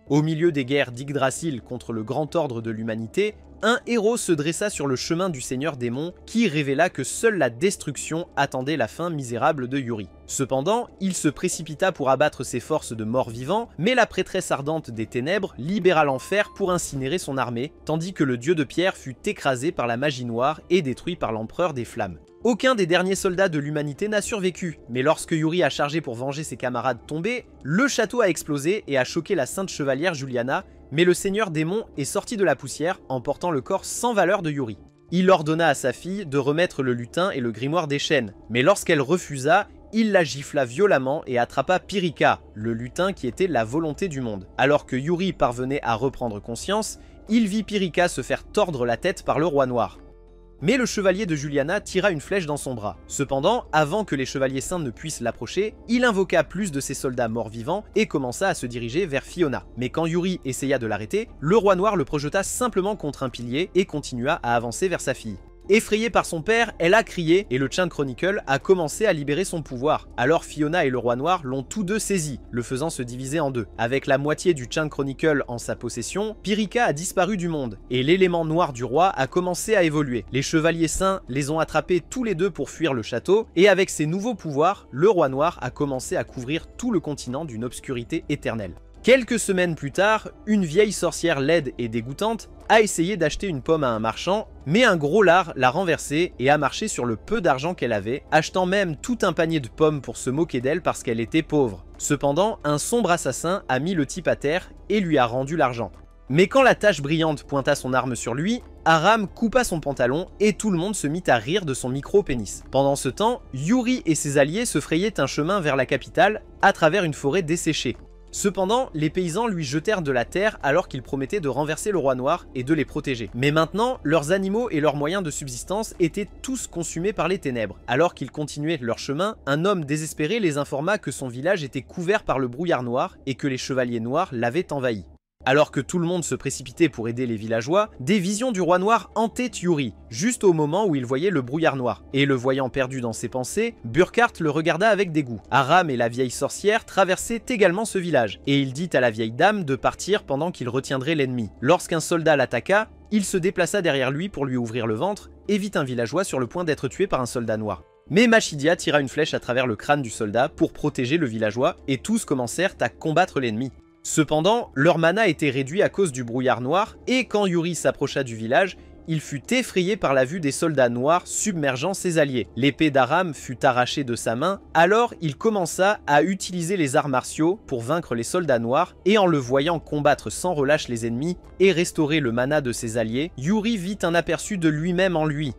Au milieu des guerres d'Yggdrasil contre le Grand Ordre de l'Humanité, un héros se dressa sur le chemin du Seigneur Démon qui révéla que seule la destruction attendait la fin misérable de Yuri. Cependant, il se précipita pour abattre ses forces de morts-vivants, mais la prêtresse ardente des ténèbres libéra l'enfer pour incinérer son armée, tandis que le dieu de pierre fut écrasé par la magie noire et détruit par l'empereur des flammes. Aucun des derniers soldats de l'humanité n'a survécu, mais lorsque Yuri a chargé pour venger ses camarades tombés, le château a explosé et a choqué la sainte chevalière Juliana, mais le seigneur démon est sorti de la poussière en portant le corps sans valeur de Yuri. Il ordonna à sa fille de remettre le lutin et le grimoire des chênes, mais lorsqu'elle refusa, il la gifla violemment et attrapa Pyrrhika, le lutin qui était la volonté du monde. Alors que Yuri parvenait à reprendre conscience, il vit Pyrrhika se faire tordre la tête par le roi noir. Mais le chevalier de Juliana tira une flèche dans son bras. Cependant, avant que les chevaliers saints ne puissent l'approcher, il invoqua plus de ses soldats morts-vivants et commença à se diriger vers Fiona. Mais quand Yuri essaya de l'arrêter, le roi noir le projeta simplement contre un pilier et continua à avancer vers sa fille. Effrayée par son père, elle a crié et le Chain Chronicle a commencé à libérer son pouvoir. Alors Fiona et le roi noir l'ont tous deux saisi, le faisant se diviser en deux. Avec la moitié du Chain Chronicle en sa possession, Pyrrhika a disparu du monde et l'élément noir du roi a commencé à évoluer. Les chevaliers saints les ont attrapés tous les deux pour fuir le château et avec ses nouveaux pouvoirs, le roi noir a commencé à couvrir tout le continent d'une obscurité éternelle. Quelques semaines plus tard, une vieille sorcière laide et dégoûtante a essayé d'acheter une pomme à un marchand, mais un gros lard l'a renversée et a marché sur le peu d'argent qu'elle avait, achetant même tout un panier de pommes pour se moquer d'elle parce qu'elle était pauvre. Cependant, un sombre assassin a mis le type à terre et lui a rendu l'argent. Mais quand la tache brillante pointa son arme sur lui, Aram coupa son pantalon et tout le monde se mit à rire de son micro-pénis. Pendant ce temps, Yuri et ses alliés se frayaient un chemin vers la capitale à travers une forêt desséchée. Cependant, les paysans lui jetèrent de la terre alors qu'il promettait de renverser le roi noir et de les protéger. Mais maintenant, leurs animaux et leurs moyens de subsistance étaient tous consumés par les ténèbres. Alors qu'ils continuaient leur chemin, un homme désespéré les informa que son village était couvert par le brouillard noir et que les chevaliers noirs l'avaient envahi. Alors que tout le monde se précipitait pour aider les villageois, des visions du roi noir hantaient Yuri, juste au moment où il voyait le brouillard noir. Et le voyant perdu dans ses pensées, Burkhart le regarda avec dégoût. Aram et la vieille sorcière traversaient également ce village, et il dit à la vieille dame de partir pendant qu'il retiendrait l'ennemi. Lorsqu'un soldat l'attaqua, il se déplaça derrière lui pour lui ouvrir le ventre, et vit un villageois sur le point d'être tué par un soldat noir. Mais Machidia tira une flèche à travers le crâne du soldat pour protéger le villageois, et tous commencèrent à combattre l'ennemi. Cependant, leur mana était réduit à cause du brouillard noir, et quand Yuri s'approcha du village, il fut effrayé par la vue des soldats noirs submergeant ses alliés. L'épée d'Aram fut arrachée de sa main, alors il commença à utiliser les arts martiaux pour vaincre les soldats noirs, et en le voyant combattre sans relâche les ennemis et restaurer le mana de ses alliés, Yuri vit un aperçu de lui-même en lui.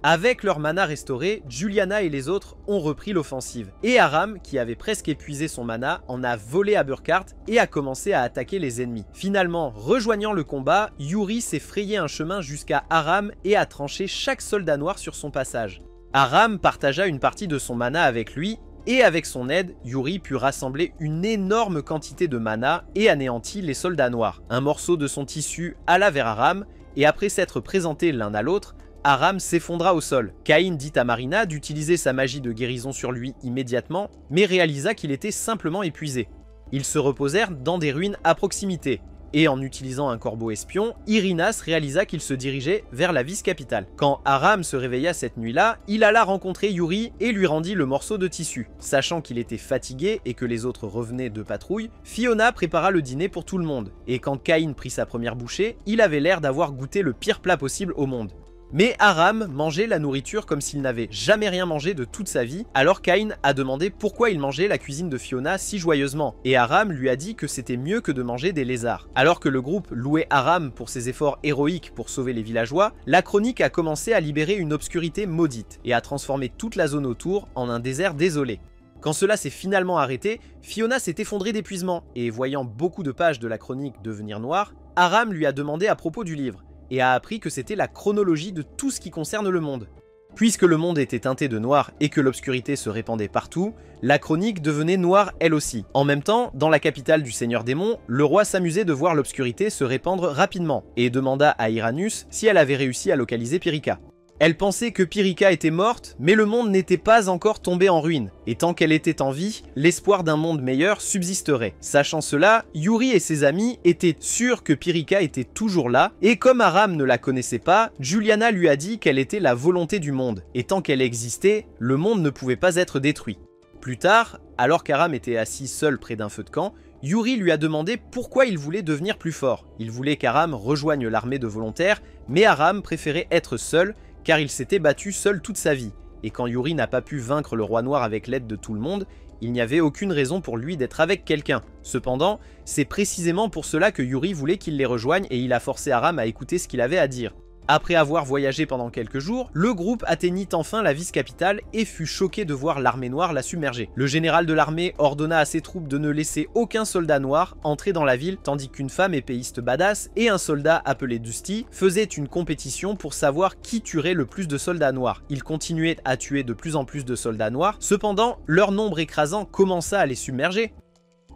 Avec leur mana restauré, Juliana et les autres ont repris l'offensive. Et Aram, qui avait presque épuisé son mana, en a volé à Burkhart et a commencé à attaquer les ennemis. Finalement, rejoignant le combat, Yuri s'est frayé un chemin jusqu'à Aram et a tranché chaque soldat noir sur son passage. Aram partagea une partie de son mana avec lui, et avec son aide, Yuri put rassembler une énorme quantité de mana et anéantit les soldats noirs. Un morceau de son tissu alla vers Aram, et après s'être présentés l'un à l'autre, Aram s'effondra au sol. Caïn dit à Marina d'utiliser sa magie de guérison sur lui immédiatement, mais réalisa qu'il était simplement épuisé. Ils se reposèrent dans des ruines à proximité, et en utilisant un corbeau espion, Irinas réalisa qu'il se dirigeait vers la vice-capitale. Quand Aram se réveilla cette nuit-là, il alla rencontrer Yuri et lui rendit le morceau de tissu. Sachant qu'il était fatigué et que les autres revenaient de patrouille, Fiona prépara le dîner pour tout le monde, et quand Caïn prit sa première bouchée, il avait l'air d'avoir goûté le pire plat possible au monde. Mais Aram mangeait la nourriture comme s'il n'avait jamais rien mangé de toute sa vie, alors Caïn a demandé pourquoi il mangeait la cuisine de Fiona si joyeusement, et Aram lui a dit que c'était mieux que de manger des lézards. Alors que le groupe louait Aram pour ses efforts héroïques pour sauver les villageois, la chronique a commencé à libérer une obscurité maudite, et à transformer toute la zone autour en un désert désolé. Quand cela s'est finalement arrêté, Fiona s'est effondrée d'épuisement, et voyant beaucoup de pages de la chronique devenir noires, Aram lui a demandé à propos du livre, et a appris que c'était la chronologie de tout ce qui concerne le monde. Puisque le monde était teinté de noir et que l'obscurité se répandait partout, la chronique devenait noire elle aussi. En même temps, dans la capitale du Seigneur Démon, le roi s'amusait de voir l'obscurité se répandre rapidement, et demanda à Iranus si elle avait réussi à localiser Pyrrhika. Elle pensait que Pyrrhica était morte, mais le monde n'était pas encore tombé en ruine, et tant qu'elle était en vie, l'espoir d'un monde meilleur subsisterait. Sachant cela, Yuri et ses amis étaient sûrs que Pyrrhica était toujours là, et comme Aram ne la connaissait pas, Juliana lui a dit qu'elle était la volonté du monde, et tant qu'elle existait, le monde ne pouvait pas être détruit. Plus tard, alors qu'Aram était assis seul près d'un feu de camp, Yuri lui a demandé pourquoi il voulait devenir plus fort. Il voulait qu'Aram rejoigne l'armée de volontaires, mais Aram préférait être seul, car il s'était battu seul toute sa vie, et quand Yuri n'a pas pu vaincre le roi noir avec l'aide de tout le monde, il n'y avait aucune raison pour lui d'être avec quelqu'un. Cependant, c'est précisément pour cela que Yuri voulait qu'il les rejoigne et il a forcé Aram à écouter ce qu'il avait à dire. Après avoir voyagé pendant quelques jours, le groupe atteignit enfin la vice-capitale et fut choqué de voir l'armée noire la submerger. Le général de l'armée ordonna à ses troupes de ne laisser aucun soldat noir entrer dans la ville, tandis qu'une femme épéiste badass et un soldat appelé Dusty faisaient une compétition pour savoir qui tuerait le plus de soldats noirs. Ils continuaient à tuer de plus en plus de soldats noirs, cependant leur nombre écrasant commença à les submerger.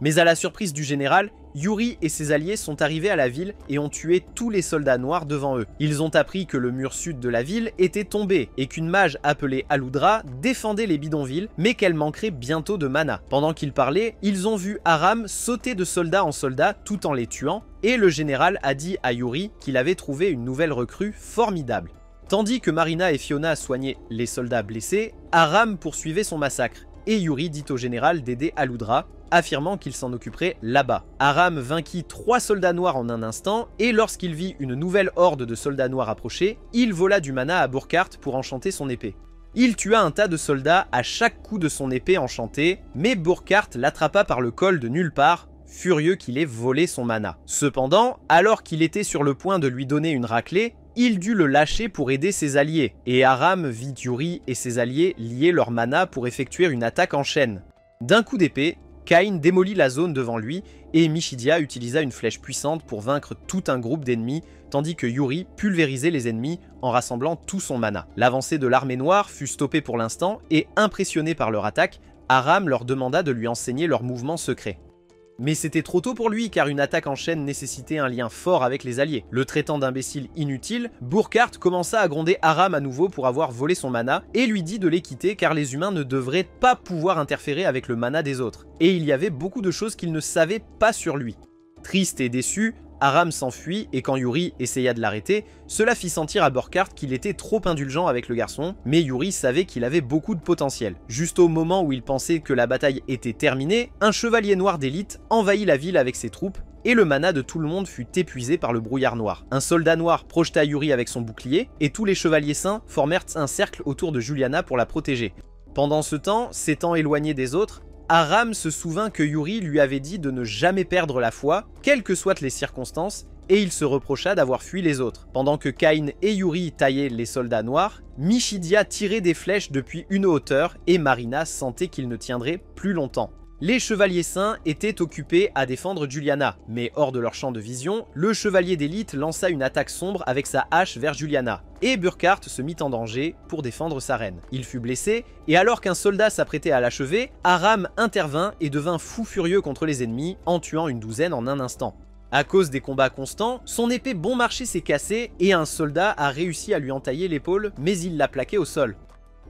Mais à la surprise du général, Yuri et ses alliés sont arrivés à la ville et ont tué tous les soldats noirs devant eux. Ils ont appris que le mur sud de la ville était tombé et qu'une mage appelée Aludra défendait les bidonvilles, mais qu'elle manquerait bientôt de mana. Pendant qu'ils parlaient, ils ont vu Aram sauter de soldat en soldat tout en les tuant, et le général a dit à Yuri qu'il avait trouvé une nouvelle recrue formidable. Tandis que Marina et Fiona soignaient les soldats blessés, Aram poursuivait son massacre, et Yuri dit au général d'aider Aludra, affirmant qu'il s'en occuperait là-bas. Aram vainquit 3 soldats noirs en un instant, et lorsqu'il vit une nouvelle horde de soldats noirs approcher, il vola du mana à Burkhart pour enchanter son épée. Il tua un tas de soldats à chaque coup de son épée enchantée, mais Burkhart l'attrapa par le col de nulle part, furieux qu'il ait volé son mana. Cependant, alors qu'il était sur le point de lui donner une raclée, il dut le lâcher pour aider ses alliés, et Aram vit Yuri et ses alliés lier leur mana pour effectuer une attaque en chaîne. D'un coup d'épée, Cain démolit la zone devant lui, et Michidia utilisa une flèche puissante pour vaincre tout un groupe d'ennemis, tandis que Yuri pulvérisait les ennemis en rassemblant tout son mana. L'avancée de l'armée noire fut stoppée pour l'instant, et impressionné par leur attaque, Aram leur demanda de lui enseigner leurs mouvements secrets. Mais c'était trop tôt pour lui, car une attaque en chaîne nécessitait un lien fort avec les alliés. Le traitant d'imbécile inutile, Burkhart commença à gronder Aram à nouveau pour avoir volé son mana, et lui dit de les quitter car les humains ne devraient pas pouvoir interférer avec le mana des autres. Et il y avait beaucoup de choses qu'il ne savait pas sur lui. Triste et déçu, Aram s'enfuit et quand Yuri essaya de l'arrêter, cela fit sentir à Burkhart qu'il était trop indulgent avec le garçon, mais Yuri savait qu'il avait beaucoup de potentiel. Juste au moment où il pensait que la bataille était terminée, un chevalier noir d'élite envahit la ville avec ses troupes, et le mana de tout le monde fut épuisé par le brouillard noir. Un soldat noir projeta Yuri avec son bouclier, et tous les chevaliers saints formèrent un cercle autour de Juliana pour la protéger. Pendant ce temps, s'étant éloigné des autres, Aram se souvint que Yuri lui avait dit de ne jamais perdre la foi, quelles que soient les circonstances, et il se reprocha d'avoir fui les autres. Pendant que Cain et Yuri taillaient les soldats noirs, Michidia tirait des flèches depuis une hauteur et Marina sentait qu'il ne tiendrait plus longtemps. Les chevaliers saints étaient occupés à défendre Juliana, mais hors de leur champ de vision, le chevalier d'élite lança une attaque sombre avec sa hache vers Juliana, et Burkhart se mit en danger pour défendre sa reine. Il fut blessé, et alors qu'un soldat s'apprêtait à l'achever, Aram intervint et devint fou furieux contre les ennemis, en tuant une douzaine en un instant. À cause des combats constants, son épée bon marché s'est cassée, et un soldat a réussi à lui entailler l'épaule, mais il l'a plaqué au sol.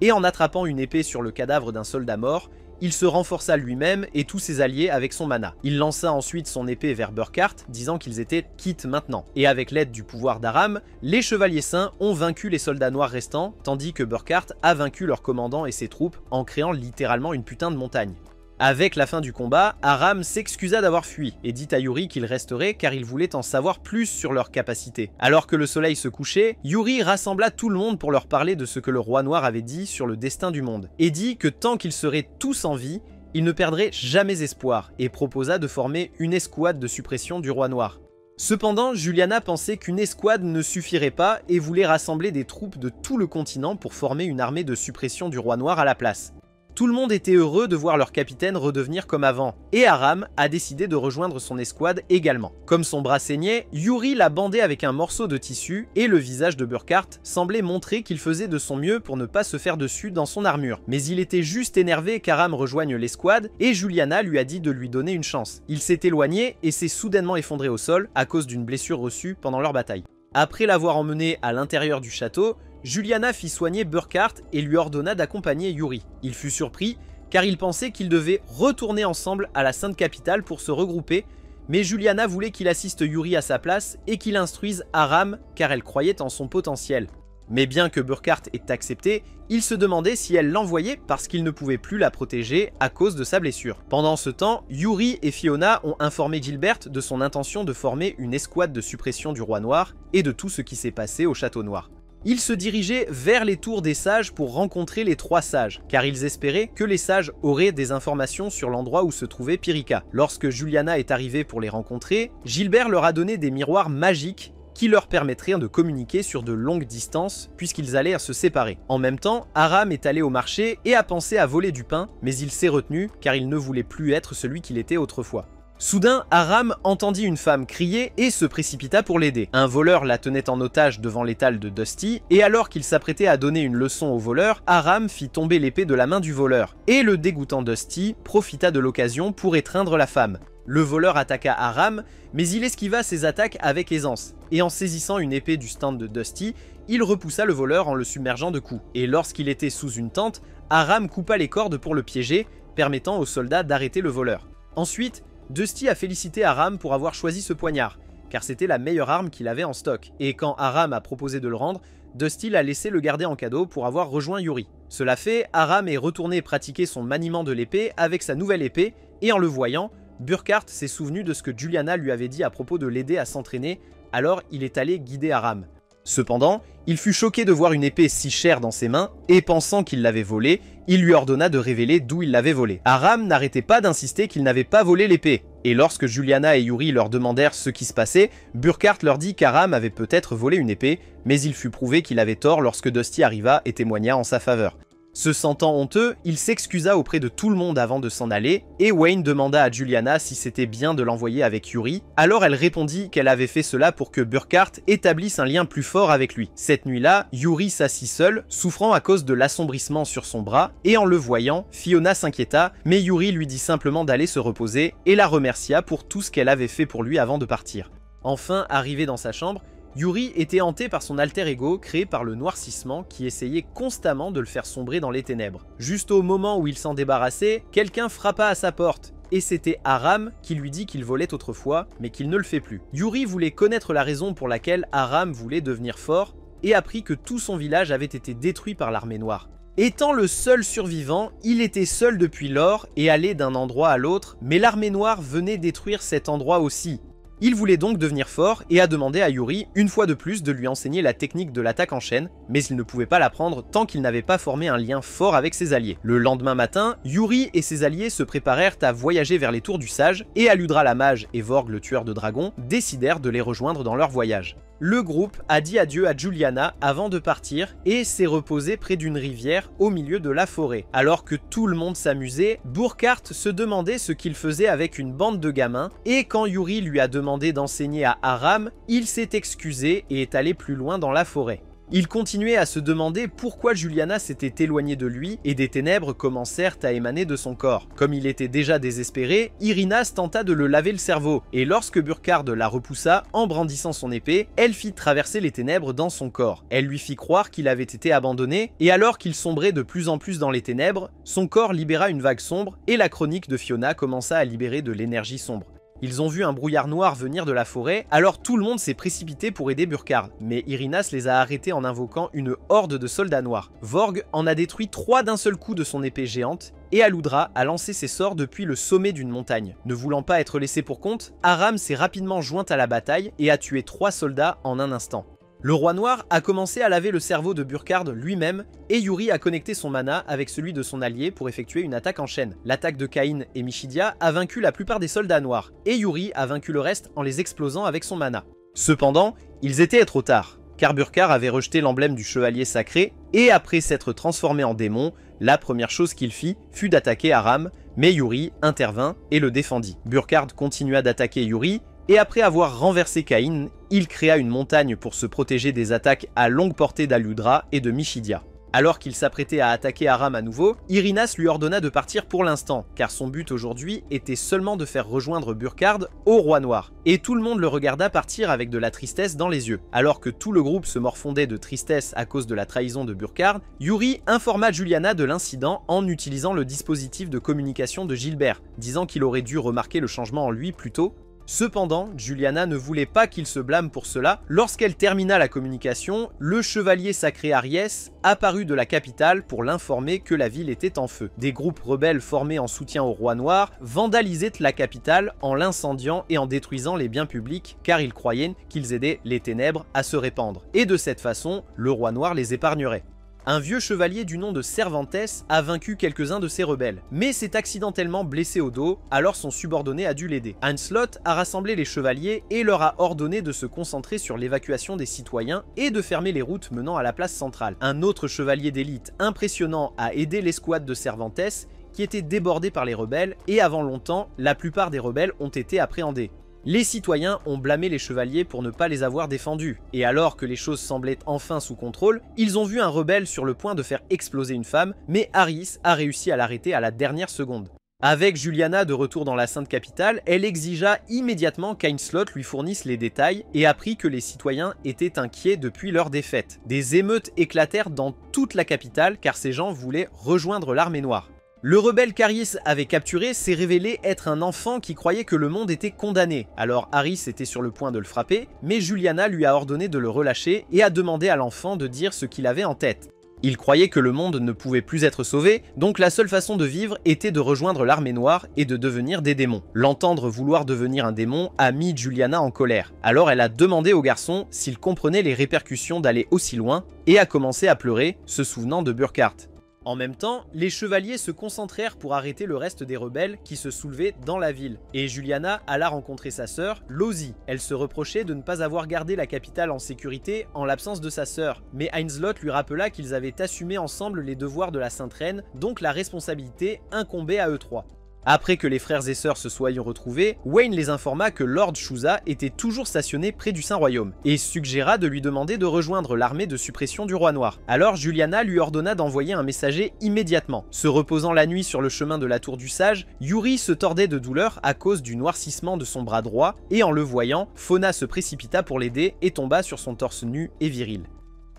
Et en attrapant une épée sur le cadavre d'un soldat mort, il se renforça lui-même et tous ses alliés avec son mana. Il lança ensuite son épée vers Burkhart, disant qu'ils étaient quittes maintenant. Et avec l'aide du pouvoir d'Aram, les chevaliers saints ont vaincu les soldats noirs restants, tandis que Burkhart a vaincu leur commandant et ses troupes en créant littéralement une putain de montagne. Avec la fin du combat, Aram s'excusa d'avoir fui et dit à Yuri qu'il resterait car il voulait en savoir plus sur leurs capacités. Alors que le soleil se couchait, Yuri rassembla tout le monde pour leur parler de ce que le roi noir avait dit sur le destin du monde, et dit que tant qu'ils seraient tous en vie, ils ne perdraient jamais espoir, et proposa de former une escouade de suppression du roi noir. Cependant, Juliana pensait qu'une escouade ne suffirait pas et voulait rassembler des troupes de tout le continent pour former une armée de suppression du roi noir à la place. Tout le monde était heureux de voir leur capitaine redevenir comme avant, et Aram a décidé de rejoindre son escouade également. Comme son bras saignait, Yuri l'a bandé avec un morceau de tissu, et le visage de Burkhart semblait montrer qu'il faisait de son mieux pour ne pas se faire dessus dans son armure. Mais il était juste énervé qu'Aram rejoigne l'escouade, et Juliana lui a dit de lui donner une chance. Il s'est éloigné et s'est soudainement effondré au sol à cause d'une blessure reçue pendant leur bataille. Après l'avoir emmené à l'intérieur du château, Juliana fit soigner Burkhart et lui ordonna d'accompagner Yuri. Il fut surpris car il pensait qu'ils devaient retourner ensemble à la Sainte Capitale pour se regrouper, mais Juliana voulait qu'il assiste Yuri à sa place et qu'il instruise Aram car elle croyait en son potentiel. Mais bien que Burkhart ait accepté, il se demandait si elle l'envoyait parce qu'il ne pouvait plus la protéger à cause de sa blessure. Pendant ce temps, Yuri et Fiona ont informé Gilbert de son intention de former une escouade de suppression du Roi Noir et de tout ce qui s'est passé au Château Noir. Ils se dirigeaient vers les tours des sages pour rencontrer les 3 sages, car ils espéraient que les sages auraient des informations sur l'endroit où se trouvait Pyrrhica. Lorsque Juliana est arrivée pour les rencontrer, Gilbert leur a donné des miroirs magiques qui leur permettraient de communiquer sur de longues distances puisqu'ils allaient se séparer. En même temps, Aram est allé au marché et a pensé à voler du pain, mais il s'est retenu car il ne voulait plus être celui qu'il était autrefois. Soudain, Aram entendit une femme crier et se précipita pour l'aider. Un voleur la tenait en otage devant l'étal de Dusty, et alors qu'il s'apprêtait à donner une leçon au voleur, Aram fit tomber l'épée de la main du voleur, et le dégoûtant Dusty profita de l'occasion pour étreindre la femme. Le voleur attaqua Aram, mais il esquiva ses attaques avec aisance, et en saisissant une épée du stand de Dusty, il repoussa le voleur en le submergeant de coups. Et lorsqu'il était sous une tente, Aram coupa les cordes pour le piéger, permettant aux soldats d'arrêter le voleur. Ensuite, Dusty a félicité Aram pour avoir choisi ce poignard, car c'était la meilleure arme qu'il avait en stock, et quand Aram a proposé de le rendre, Dusty l'a laissé le garder en cadeau pour avoir rejoint Yuri. Cela fait, Aram est retourné pratiquer son maniement de l'épée avec sa nouvelle épée, et en le voyant, Burkhart s'est souvenu de ce que Juliana lui avait dit à propos de l'aider à s'entraîner, alors il est allé guider Aram. Cependant, il fut choqué de voir une épée si chère dans ses mains, et pensant qu'il l'avait volée, il lui ordonna de révéler d'où il l'avait volée. Aram n'arrêtait pas d'insister qu'il n'avait pas volé l'épée, et lorsque Juliana et Yuri leur demandèrent ce qui se passait, Burkhart leur dit qu'Aram avait peut-être volé une épée, mais il fut prouvé qu'il avait tort lorsque Dusty arriva et témoigna en sa faveur. Se sentant honteux, il s'excusa auprès de tout le monde avant de s'en aller, et Wayne demanda à Juliana si c'était bien de l'envoyer avec Yuri, alors elle répondit qu'elle avait fait cela pour que Burkhart établisse un lien plus fort avec lui. Cette nuit-là, Yuri s'assit seul, souffrant à cause de l'assombrissement sur son bras, et en le voyant, Fiona s'inquiéta, mais Yuri lui dit simplement d'aller se reposer, et la remercia pour tout ce qu'elle avait fait pour lui avant de partir. Enfin, arrivé dans sa chambre, Yuri était hanté par son alter ego créé par le noircissement qui essayait constamment de le faire sombrer dans les ténèbres. Juste au moment où il s'en débarrassait, quelqu'un frappa à sa porte, et c'était Aram qui lui dit qu'il volait autrefois, mais qu'il ne le fait plus. Yuri voulait connaître la raison pour laquelle Aram voulait devenir fort, et apprit que tout son village avait été détruit par l'armée noire. Étant le seul survivant, il était seul depuis lors et allait d'un endroit à l'autre, mais l'armée noire venait détruire cet endroit aussi. Il voulait donc devenir fort et a demandé à Yuri une fois de plus de lui enseigner la technique de l'attaque en chaîne, mais il ne pouvait pas l'apprendre tant qu'il n'avait pas formé un lien fort avec ses alliés. Le lendemain matin, Yuri et ses alliés se préparèrent à voyager vers les tours du sage, et Aludra la mage et Vorg le tueur de dragons décidèrent de les rejoindre dans leur voyage. Le groupe a dit adieu à Juliana avant de partir et s'est reposé près d'une rivière au milieu de la forêt. Alors que tout le monde s'amusait, Burkhart se demandait ce qu'il faisait avec une bande de gamins, et quand Yuri lui a demandé d'enseigner à Aram, il s'est excusé et est allé plus loin dans la forêt. Il continuait à se demander pourquoi Juliana s'était éloignée de lui et des ténèbres commencèrent à émaner de son corps. Comme il était déjà désespéré, Irinas tenta de le laver le cerveau, et lorsque Burkhart la repoussa en brandissant son épée, elle fit traverser les ténèbres dans son corps. Elle lui fit croire qu'il avait été abandonné, et alors qu'il sombrait de plus en plus dans les ténèbres, son corps libéra une vague sombre, et la chronique de Fiona commença à libérer de l'énergie sombre. Ils ont vu un brouillard noir venir de la forêt, alors tout le monde s'est précipité pour aider Burkhart, mais Irinas les a arrêtés en invoquant une horde de soldats noirs. Vorg en a détruit 3 d'un seul coup de son épée géante, et Aludra a lancé ses sorts depuis le sommet d'une montagne. Ne voulant pas être laissé pour compte, Aram s'est rapidement joint à la bataille et a tué 3 soldats en un instant. Le roi noir a commencé à laver le cerveau de Burkhart lui-même, et Yuri a connecté son mana avec celui de son allié pour effectuer une attaque en chaîne. L'attaque de Cain et Michidia a vaincu la plupart des soldats noirs, et Yuri a vaincu le reste en les explosant avec son mana. Cependant, ils étaient trop tard, car Burkhart avait rejeté l'emblème du chevalier sacré, et après s'être transformé en démon, la première chose qu'il fit fut d'attaquer Aram, mais Yuri intervint et le défendit. Burkhart continua d'attaquer Yuri, et après avoir renversé Cain, il créa une montagne pour se protéger des attaques à longue portée d'Aludra et de Michidia. Alors qu'il s'apprêtait à attaquer Aram à nouveau, Irynas lui ordonna de partir pour l'instant, car son but aujourd'hui était seulement de faire rejoindre Burkhard au Roi Noir. Et tout le monde le regarda partir avec de la tristesse dans les yeux. Alors que tout le groupe se morfondait de tristesse à cause de la trahison de Burkhard, Yuri informa Juliana de l'incident en utilisant le dispositif de communication de Gilbert, disant qu'il aurait dû remarquer le changement en lui plus tôt. Cependant, Juliana ne voulait pas qu'il se blâme pour cela. Lorsqu'elle termina la communication, le chevalier sacré Aries apparut de la capitale pour l'informer que la ville était en feu. Des groupes rebelles formés en soutien au Roi Noir vandalisaient la capitale en l'incendiant et en détruisant les biens publics car ils croyaient qu'ils aidaient les ténèbres à se répandre. Et de cette façon, le Roi Noir les épargnerait. Un vieux chevalier du nom de Cervantes a vaincu quelques-uns de ces rebelles, mais s'est accidentellement blessé au dos, alors son subordonné a dû l'aider. Lancelot a rassemblé les chevaliers et leur a ordonné de se concentrer sur l'évacuation des citoyens et de fermer les routes menant à la place centrale. Un autre chevalier d'élite impressionnant a aidé l'escouade de Cervantes, qui était débordée par les rebelles, et avant longtemps, la plupart des rebelles ont été appréhendés. Les citoyens ont blâmé les chevaliers pour ne pas les avoir défendus, et alors que les choses semblaient enfin sous contrôle, ils ont vu un rebelle sur le point de faire exploser une femme, mais Aris a réussi à l'arrêter à la dernière seconde. Avec Juliana de retour dans la Sainte Capitale, elle exigea immédiatement qu'Lancelot lui fournisse les détails et apprit que les citoyens étaient inquiets depuis leur défaite. Des émeutes éclatèrent dans toute la capitale car ces gens voulaient rejoindre l'armée noire. Le rebelle qu'Aris avait capturé s'est révélé être un enfant qui croyait que le monde était condamné. Alors Aris était sur le point de le frapper, mais Juliana lui a ordonné de le relâcher et a demandé à l'enfant de dire ce qu'il avait en tête. Il croyait que le monde ne pouvait plus être sauvé, donc la seule façon de vivre était de rejoindre l'armée noire et de devenir des démons. L'entendre vouloir devenir un démon a mis Juliana en colère. Alors elle a demandé au garçon s'il comprenait les répercussions d'aller aussi loin et a commencé à pleurer, se souvenant de Burkhard. En même temps, les chevaliers se concentrèrent pour arrêter le reste des rebelles qui se soulevaient dans la ville. Et Juliana alla rencontrer sa sœur, Lozi. Elle se reprochait de ne pas avoir gardé la capitale en sécurité en l'absence de sa sœur. Mais Lancelot lui rappela qu'ils avaient assumé ensemble les devoirs de la Sainte Reine, donc la responsabilité incombait à eux trois. Après que les frères et sœurs se soient retrouvés, Wayne les informa que Lord Shuza était toujours stationné près du Saint-Royaume, et suggéra de lui demander de rejoindre l'armée de suppression du Roi Noir. Alors Juliana lui ordonna d'envoyer un messager immédiatement. Se reposant la nuit sur le chemin de la Tour du Sage, Yuri se tordait de douleur à cause du noircissement de son bras droit, et en le voyant, Fauna se précipita pour l'aider et tomba sur son torse nu et viril.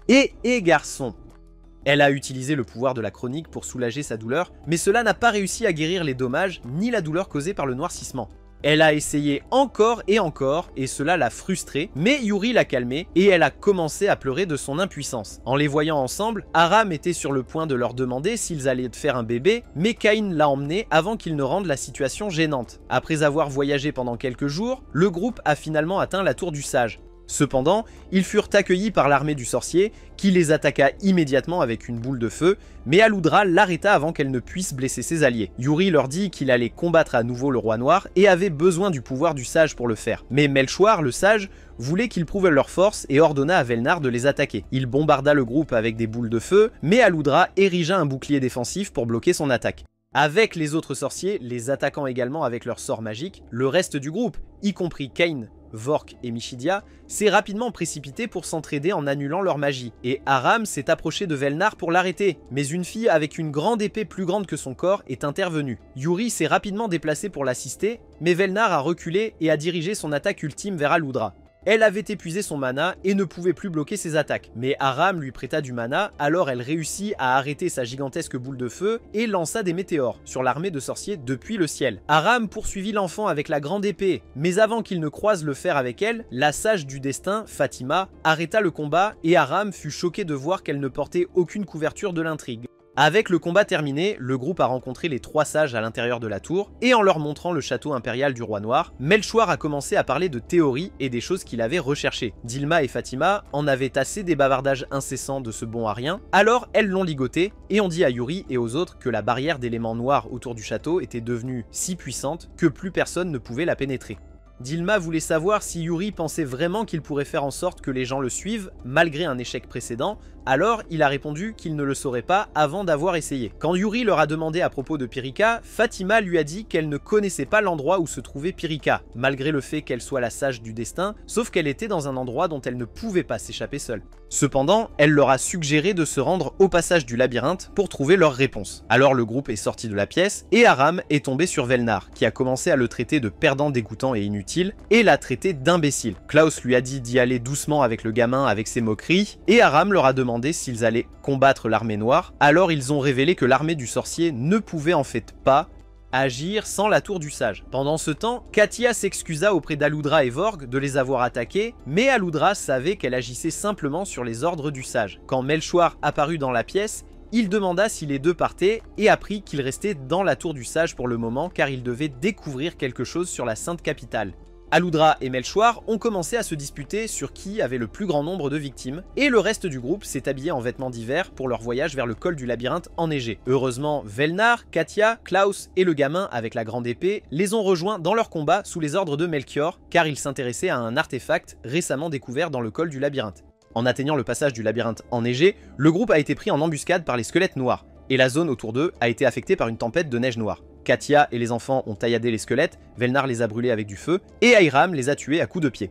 Et garçon! Elle a utilisé le pouvoir de la chronique pour soulager sa douleur, mais cela n'a pas réussi à guérir les dommages ni la douleur causée par le noircissement. Elle a essayé encore, et cela l'a frustrée, mais Yuri l'a calmée et elle a commencé à pleurer de son impuissance. En les voyant ensemble, Aram était sur le point de leur demander s'ils allaient faire un bébé, mais Cain l'a emmené avant qu'il ne rende la situation gênante. Après avoir voyagé pendant quelques jours, le groupe a finalement atteint la Tour du Sage. Cependant, ils furent accueillis par l'armée du sorcier, qui les attaqua immédiatement avec une boule de feu, mais Aludra l'arrêta avant qu'elle ne puisse blesser ses alliés. Yuri leur dit qu'il allait combattre à nouveau le Roi Noir et avait besoin du pouvoir du sage pour le faire. Mais Melchoir, le sage, voulait qu'ils prouvent leur force et ordonna à Velnar de les attaquer. Il bombarda le groupe avec des boules de feu, mais Aludra érigea un bouclier défensif pour bloquer son attaque. Avec les autres sorciers, les attaquant également avec leurs sorts magiques, le reste du groupe, y compris Cain, Vork et Michidia, s'est rapidement précipité pour s'entraider en annulant leur magie, et Aram s'est approché de Velnar pour l'arrêter, mais une fille avec une grande épée plus grande que son corps est intervenue. Yuri s'est rapidement déplacé pour l'assister, mais Velnar a reculé et a dirigé son attaque ultime vers Aludra. Elle avait épuisé son mana et ne pouvait plus bloquer ses attaques, mais Aram lui prêta du mana, alors elle réussit à arrêter sa gigantesque boule de feu et lança des météores sur l'armée de sorciers depuis le ciel. Aram poursuivit l'enfant avec la grande épée, mais avant qu'il ne croise le fer avec elle, la sage du destin, Fatima, arrêta le combat et Aram fut choqué de voir qu'elle ne portait aucune couverture de l'intrigue. Avec le combat terminé, le groupe a rencontré les trois sages à l'intérieur de la tour, et en leur montrant le château impérial du Roi Noir, Melchoir a commencé à parler de théories et des choses qu'il avait recherchées. Dilma et Fatima en avaient assez des bavardages incessants de ce bon à rien, alors elles l'ont ligoté, et ont dit à Yuri et aux autres que la barrière d'éléments noirs autour du château était devenue si puissante que plus personne ne pouvait la pénétrer. Dilma voulait savoir si Yuri pensait vraiment qu'il pourrait faire en sorte que les gens le suivent, malgré un échec précédent, Alors il a répondu qu'il ne le saurait pas avant d'avoir essayé. Quand Yuri leur a demandé à propos de Pirika, Fatima lui a dit qu'elle ne connaissait pas l'endroit où se trouvait Pirika, malgré le fait qu'elle soit la sage du destin, sauf qu'elle était dans un endroit dont elle ne pouvait pas s'échapper seule. Cependant, elle leur a suggéré de se rendre au passage du labyrinthe pour trouver leur réponse. Alors le groupe est sorti de la pièce, et Aram est tombé sur Velnar, qui a commencé à le traiter de perdant dégoûtant et inutile, et l'a traité d'imbécile. Klaus lui a dit d'y aller doucement avec le gamin avec ses moqueries, et Aram leur a demandé s'ils allaient combattre l'armée noire. Alors ils ont révélé que l'armée du sorcier ne pouvait en fait pas agir sans la tour du sage. Pendant ce temps, Katia s'excusa auprès d'Aludra et Vorg de les avoir attaqués, mais Aludra savait qu'elle agissait simplement sur les ordres du sage. Quand Melchoir apparut dans la pièce, il demanda si les deux partaient et apprit qu'ils restaient dans la tour du sage pour le moment car ils devaient découvrir quelque chose sur la sainte capitale. Aludra et Melchoir ont commencé à se disputer sur qui avait le plus grand nombre de victimes, et le reste du groupe s'est habillé en vêtements d'hiver pour leur voyage vers le col du labyrinthe enneigé. Heureusement, Velnar, Katia, Klaus et le gamin avec la grande épée les ont rejoints dans leur combat sous les ordres de Melchior, car ils s'intéressaient à un artefact récemment découvert dans le col du labyrinthe. En atteignant le passage du labyrinthe enneigé, le groupe a été pris en embuscade par les squelettes noirs, et la zone autour d'eux a été affectée par une tempête de neige noire. Katia et les enfants ont tailladé les squelettes, Velnar les a brûlés avec du feu, et Hiram les a tués à coups de pied.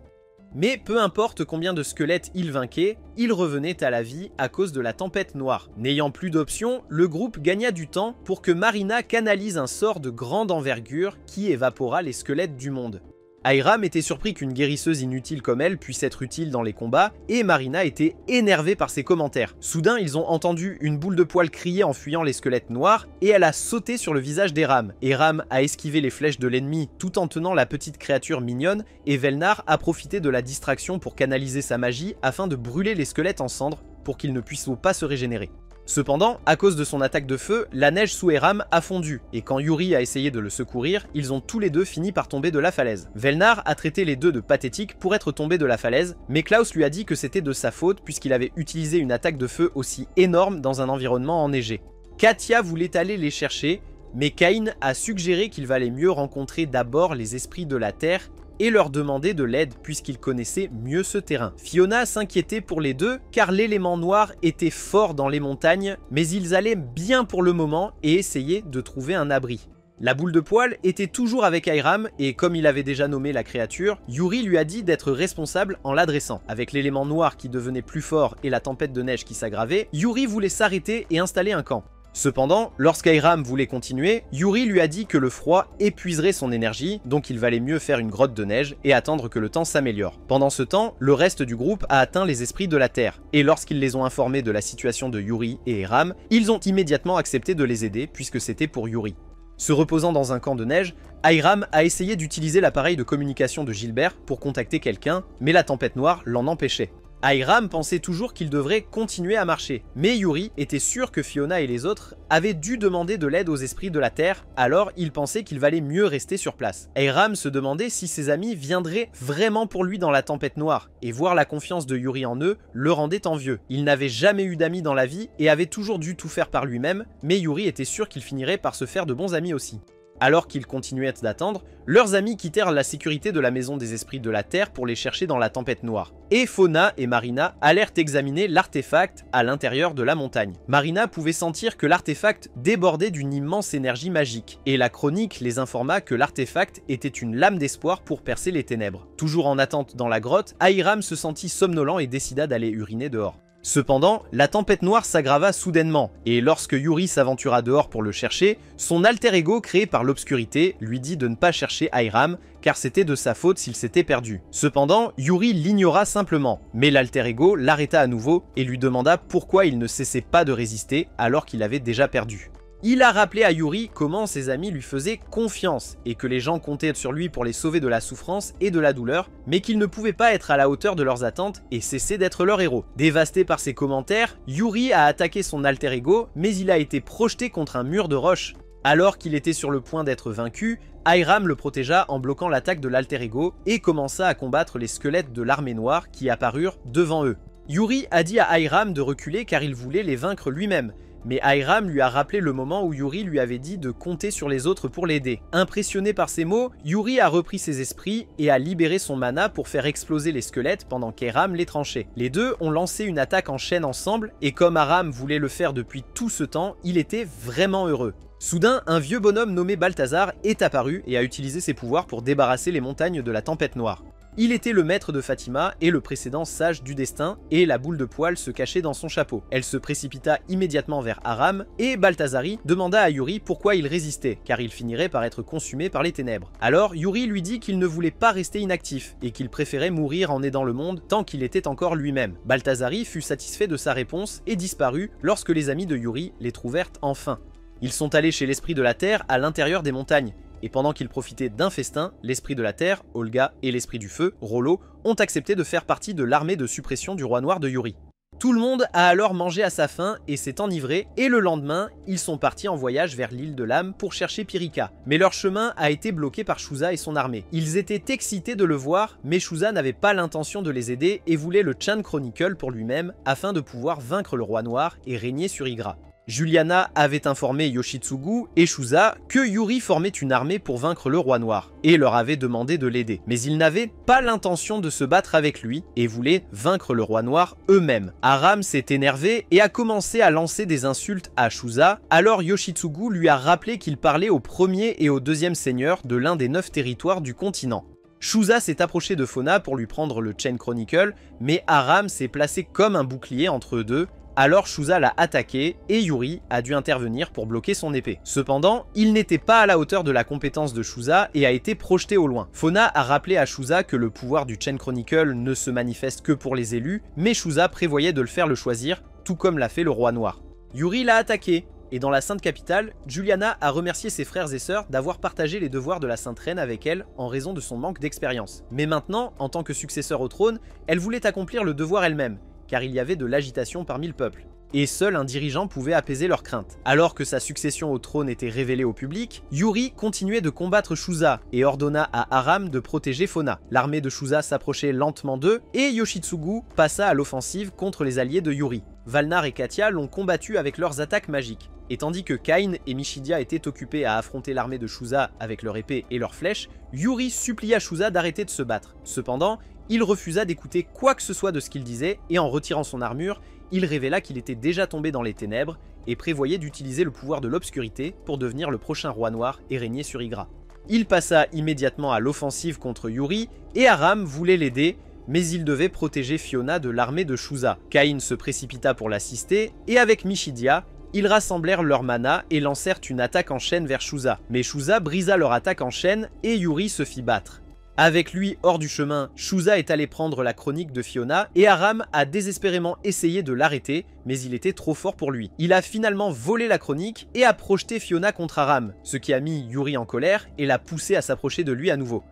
Mais peu importe combien de squelettes ils vainquaient, ils revenaient à la vie à cause de la tempête noire. N'ayant plus d'options, le groupe gagna du temps pour que Marina canalise un sort de grande envergure qui évapora les squelettes du monde. Hiram était surpris qu'une guérisseuse inutile comme elle puisse être utile dans les combats, et Marina était énervée par ses commentaires. Soudain, ils ont entendu une boule de poil crier en fuyant les squelettes noirs, et elle a sauté sur le visage d'Hiram. Hiram a esquivé les flèches de l'ennemi tout en tenant la petite créature mignonne, et Velnar a profité de la distraction pour canaliser sa magie afin de brûler les squelettes en cendres pour qu'ils ne puissent pas se régénérer. Cependant, à cause de son attaque de feu, la neige sous Hiram a fondu, et quand Yuri a essayé de le secourir, ils ont tous les deux fini par tomber de la falaise. Velnar a traité les deux de pathétiques pour être tombés de la falaise, mais Klaus lui a dit que c'était de sa faute puisqu'il avait utilisé une attaque de feu aussi énorme dans un environnement enneigé. Katia voulait aller les chercher, mais Cain a suggéré qu'il valait mieux rencontrer d'abord les esprits de la terre et leur demander de l'aide puisqu'ils connaissaient mieux ce terrain. Fiona s'inquiétait pour les deux car l'élément noir était fort dans les montagnes, mais ils allaient bien pour le moment et essayaient de trouver un abri. La boule de poil était toujours avec Hiram et comme il avait déjà nommé la créature, Yuri lui a dit d'être responsable en l'adressant. Avec l'élément noir qui devenait plus fort et la tempête de neige qui s'aggravait, Yuri voulait s'arrêter et installer un camp. Cependant, lorsqu'Hiram voulait continuer, Yuri lui a dit que le froid épuiserait son énergie, donc il valait mieux faire une grotte de neige et attendre que le temps s'améliore. Pendant ce temps, le reste du groupe a atteint les esprits de la Terre, et lorsqu'ils les ont informés de la situation de Yuri et Hiram, ils ont immédiatement accepté de les aider puisque c'était pour Yuri. Se reposant dans un camp de neige, Hiram a essayé d'utiliser l'appareil de communication de Gilbert pour contacter quelqu'un, mais la tempête noire l'en empêchait. Hiram pensait toujours qu'il devrait continuer à marcher, mais Yuri était sûr que Fiona et les autres avaient dû demander de l'aide aux esprits de la Terre, alors il pensait qu'il valait mieux rester sur place. Hiram se demandait si ses amis viendraient vraiment pour lui dans la tempête noire, et voir la confiance de Yuri en eux le rendait envieux. Il n'avait jamais eu d'amis dans la vie et avait toujours dû tout faire par lui-même, mais Yuri était sûr qu'il finirait par se faire de bons amis aussi. Alors qu'ils continuaient d'attendre, leurs amis quittèrent la sécurité de la maison des esprits de la Terre pour les chercher dans la tempête noire. Et Fauna et Marina allèrent examiner l'artefact à l'intérieur de la montagne. Marina pouvait sentir que l'artefact débordait d'une immense énergie magique, et la chronique les informa que l'artefact était une lame d'espoir pour percer les ténèbres. Toujours en attente dans la grotte, Hiram se sentit somnolent et décida d'aller uriner dehors. Cependant, la tempête noire s'aggrava soudainement, et lorsque Yuri s'aventura dehors pour le chercher, son alter ego créé par l'obscurité lui dit de ne pas chercher Hiram, car c'était de sa faute s'il s'était perdu. Cependant, Yuri l'ignora simplement, mais l'alter ego l'arrêta à nouveau et lui demanda pourquoi il ne cessait pas de résister alors qu'il avait déjà perdu. Il a rappelé à Yuri comment ses amis lui faisaient confiance et que les gens comptaient sur lui pour les sauver de la souffrance et de la douleur, mais qu'il ne pouvait pas être à la hauteur de leurs attentes et cesser d'être leur héros. Dévasté par ses commentaires, Yuri a attaqué son alter ego, mais il a été projeté contre un mur de roche. Alors qu'il était sur le point d'être vaincu, Hiram le protégea en bloquant l'attaque de l'alter ego et commença à combattre les squelettes de l'armée noire qui apparurent devant eux. Yuri a dit à Hiram de reculer car il voulait les vaincre lui-même, Mais Hiram lui a rappelé le moment où Yuri lui avait dit de compter sur les autres pour l'aider. Impressionné par ces mots, Yuri a repris ses esprits et a libéré son mana pour faire exploser les squelettes pendant qu'Hiram les tranchait. Les deux ont lancé une attaque en chaîne ensemble et comme Hiram voulait le faire depuis tout ce temps, il était vraiment heureux. Soudain, un vieux bonhomme nommé Balthazar est apparu et a utilisé ses pouvoirs pour débarrasser les montagnes de la tempête noire. Il était le maître de Fatima et le précédent sage du destin, et la boule de poil se cachait dans son chapeau. Elle se précipita immédiatement vers Aram, et Balthazari demanda à Yuri pourquoi il résistait, car il finirait par être consumé par les ténèbres. Alors Yuri lui dit qu'il ne voulait pas rester inactif, et qu'il préférait mourir en aidant le monde tant qu'il était encore lui-même. Balthazari fut satisfait de sa réponse et disparut lorsque les amis de Yuri les trouvèrent enfin. Ils sont allés chez l'esprit de la terre à l'intérieur des montagnes, et pendant qu'ils profitaient d'un festin, l'esprit de la terre, Olga, et l'esprit du feu, Rollo, ont accepté de faire partie de l'armée de suppression du roi noir de Yuri. Tout le monde a alors mangé à sa faim et s'est enivré, et le lendemain, ils sont partis en voyage vers l'île de l'âme pour chercher Pirika. Mais leur chemin a été bloqué par Shuza et son armée. Ils étaient excités de le voir, mais Shuza n'avait pas l'intention de les aider et voulait le Chan Chronicle pour lui-même afin de pouvoir vaincre le roi noir et régner sur Igra. Juliana avait informé Yoshitsugu et Shuza que Yuri formait une armée pour vaincre le roi noir, et leur avait demandé de l'aider. Mais ils n'avaient pas l'intention de se battre avec lui, et voulaient vaincre le roi noir eux-mêmes. Aram s'est énervé et a commencé à lancer des insultes à Shuza, alors Yoshitsugu lui a rappelé qu'il parlait au premier et au deuxième seigneur de l'un des 9 territoires du continent. Shuza s'est approché de Fauna pour lui prendre le Chain Chronicle, mais Aram s'est placé comme un bouclier entre eux deux. Alors Shuza l'a attaqué et Yuri a dû intervenir pour bloquer son épée. Cependant, il n'était pas à la hauteur de la compétence de Shuza et a été projeté au loin. Fauna a rappelé à Shuza que le pouvoir du Chain Chronicle ne se manifeste que pour les élus, mais Shuza prévoyait de le faire le choisir, tout comme l'a fait le roi noir. Yuri l'a attaqué, et dans la Sainte Capitale, Juliana a remercié ses frères et sœurs d'avoir partagé les devoirs de la Sainte Reine avec elle en raison de son manque d'expérience. Mais maintenant, en tant que successeur au trône, elle voulait accomplir le devoir elle-même, car il y avait de l'agitation parmi le peuple, et seul un dirigeant pouvait apaiser leurs craintes. Alors que sa succession au trône était révélée au public, Yuri continuait de combattre Shuza et ordonna à Aram de protéger Fauna. L'armée de Shuza s'approchait lentement d'eux, et Yoshitsugu passa à l'offensive contre les alliés de Yuri. Valnar et Katia l'ont combattu avec leurs attaques magiques, et tandis que Kain et Michidia étaient occupés à affronter l'armée de Shuza avec leur épée et leurs flèches, Yuri supplia Shuza d'arrêter de se battre. Cependant, il refusa d'écouter quoi que ce soit de ce qu'il disait, et en retirant son armure, il révéla qu'il était déjà tombé dans les ténèbres, et prévoyait d'utiliser le pouvoir de l'obscurité pour devenir le prochain roi noir et régner sur Igra. Il passa immédiatement à l'offensive contre Yuri, et Aram voulait l'aider, mais il devait protéger Fiona de l'armée de Shuza. Kain se précipita pour l'assister, et avec Michidia, ils rassemblèrent leur mana et lancèrent une attaque en chaîne vers Shuza. Mais Shuza brisa leur attaque en chaîne, et Yuri se fit battre. Avec lui hors du chemin, Shuza est allé prendre la chronique de Fiona et Aram a désespérément essayé de l'arrêter, mais il était trop fort pour lui. Il a finalement volé la chronique et a projeté Fiona contre Aram, ce qui a mis Yuri en colère et l'a poussé à s'approcher de lui à nouveau.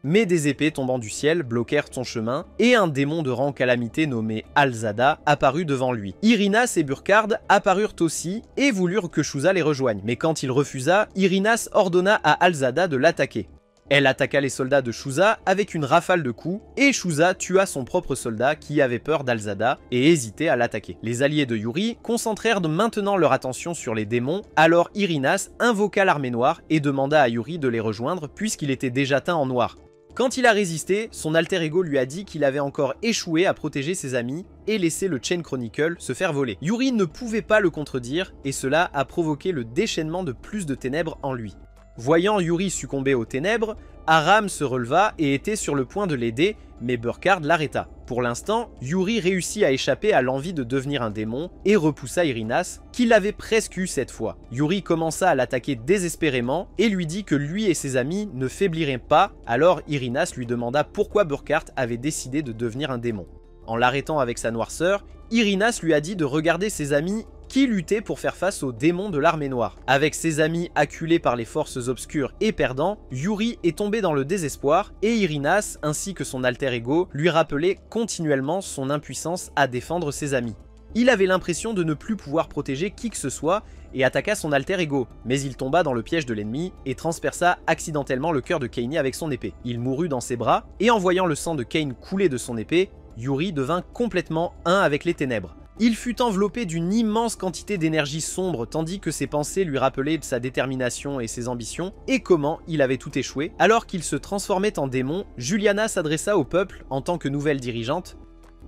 Mais des épées tombant du ciel bloquèrent son chemin, et un démon de rang calamité nommé Alzada apparut devant lui. Irinas et Burkhard apparurent aussi, et voulurent que Shuza les rejoigne, mais quand il refusa, Irinas ordonna à Alzada de l'attaquer. Elle attaqua les soldats de Shuza avec une rafale de coups, et Shuza tua son propre soldat qui avait peur d'Alzada et hésitait à l'attaquer. Les alliés de Yuri concentrèrent maintenant leur attention sur les démons, alors Irinas invoqua l'armée noire et demanda à Yuri de les rejoindre puisqu'il était déjà teint en noir. Quand il a résisté, son alter ego lui a dit qu'il avait encore échoué à protéger ses amis et laissé le Chain Chronicle se faire voler. Yuri ne pouvait pas le contredire et cela a provoqué le déchaînement de plus de ténèbres en lui. Voyant Yuri succomber aux ténèbres, Aram se releva et était sur le point de l'aider, mais Burkhard l'arrêta. Pour l'instant, Yuri réussit à échapper à l'envie de devenir un démon et repoussa Irinas, qui l'avait presque eu cette fois. Yuri commença à l'attaquer désespérément et lui dit que lui et ses amis ne faibliraient pas, alors Irinas lui demanda pourquoi Burkhard avait décidé de devenir un démon. En l'arrêtant avec sa noirceur, Irinas lui a dit de regarder ses amis qui luttaient pour faire face aux démons de l'armée noire. Avec ses amis acculés par les forces obscures et perdants, Yuri est tombé dans le désespoir et Irinas, ainsi que son alter ego, lui rappelaient continuellement son impuissance à défendre ses amis. Il avait l'impression de ne plus pouvoir protéger qui que ce soit et attaqua son alter ego, mais il tomba dans le piège de l'ennemi et transperça accidentellement le cœur de Kaini avec son épée. Il mourut dans ses bras et en voyant le sang de Kain couler de son épée, Yuri devint complètement un avec les ténèbres. Il fut enveloppé d'une immense quantité d'énergie sombre tandis que ses pensées lui rappelaient sa détermination et ses ambitions, et comment il avait tout échoué. Alors qu'il se transformait en démon, Juliana s'adressa au peuple en tant que nouvelle dirigeante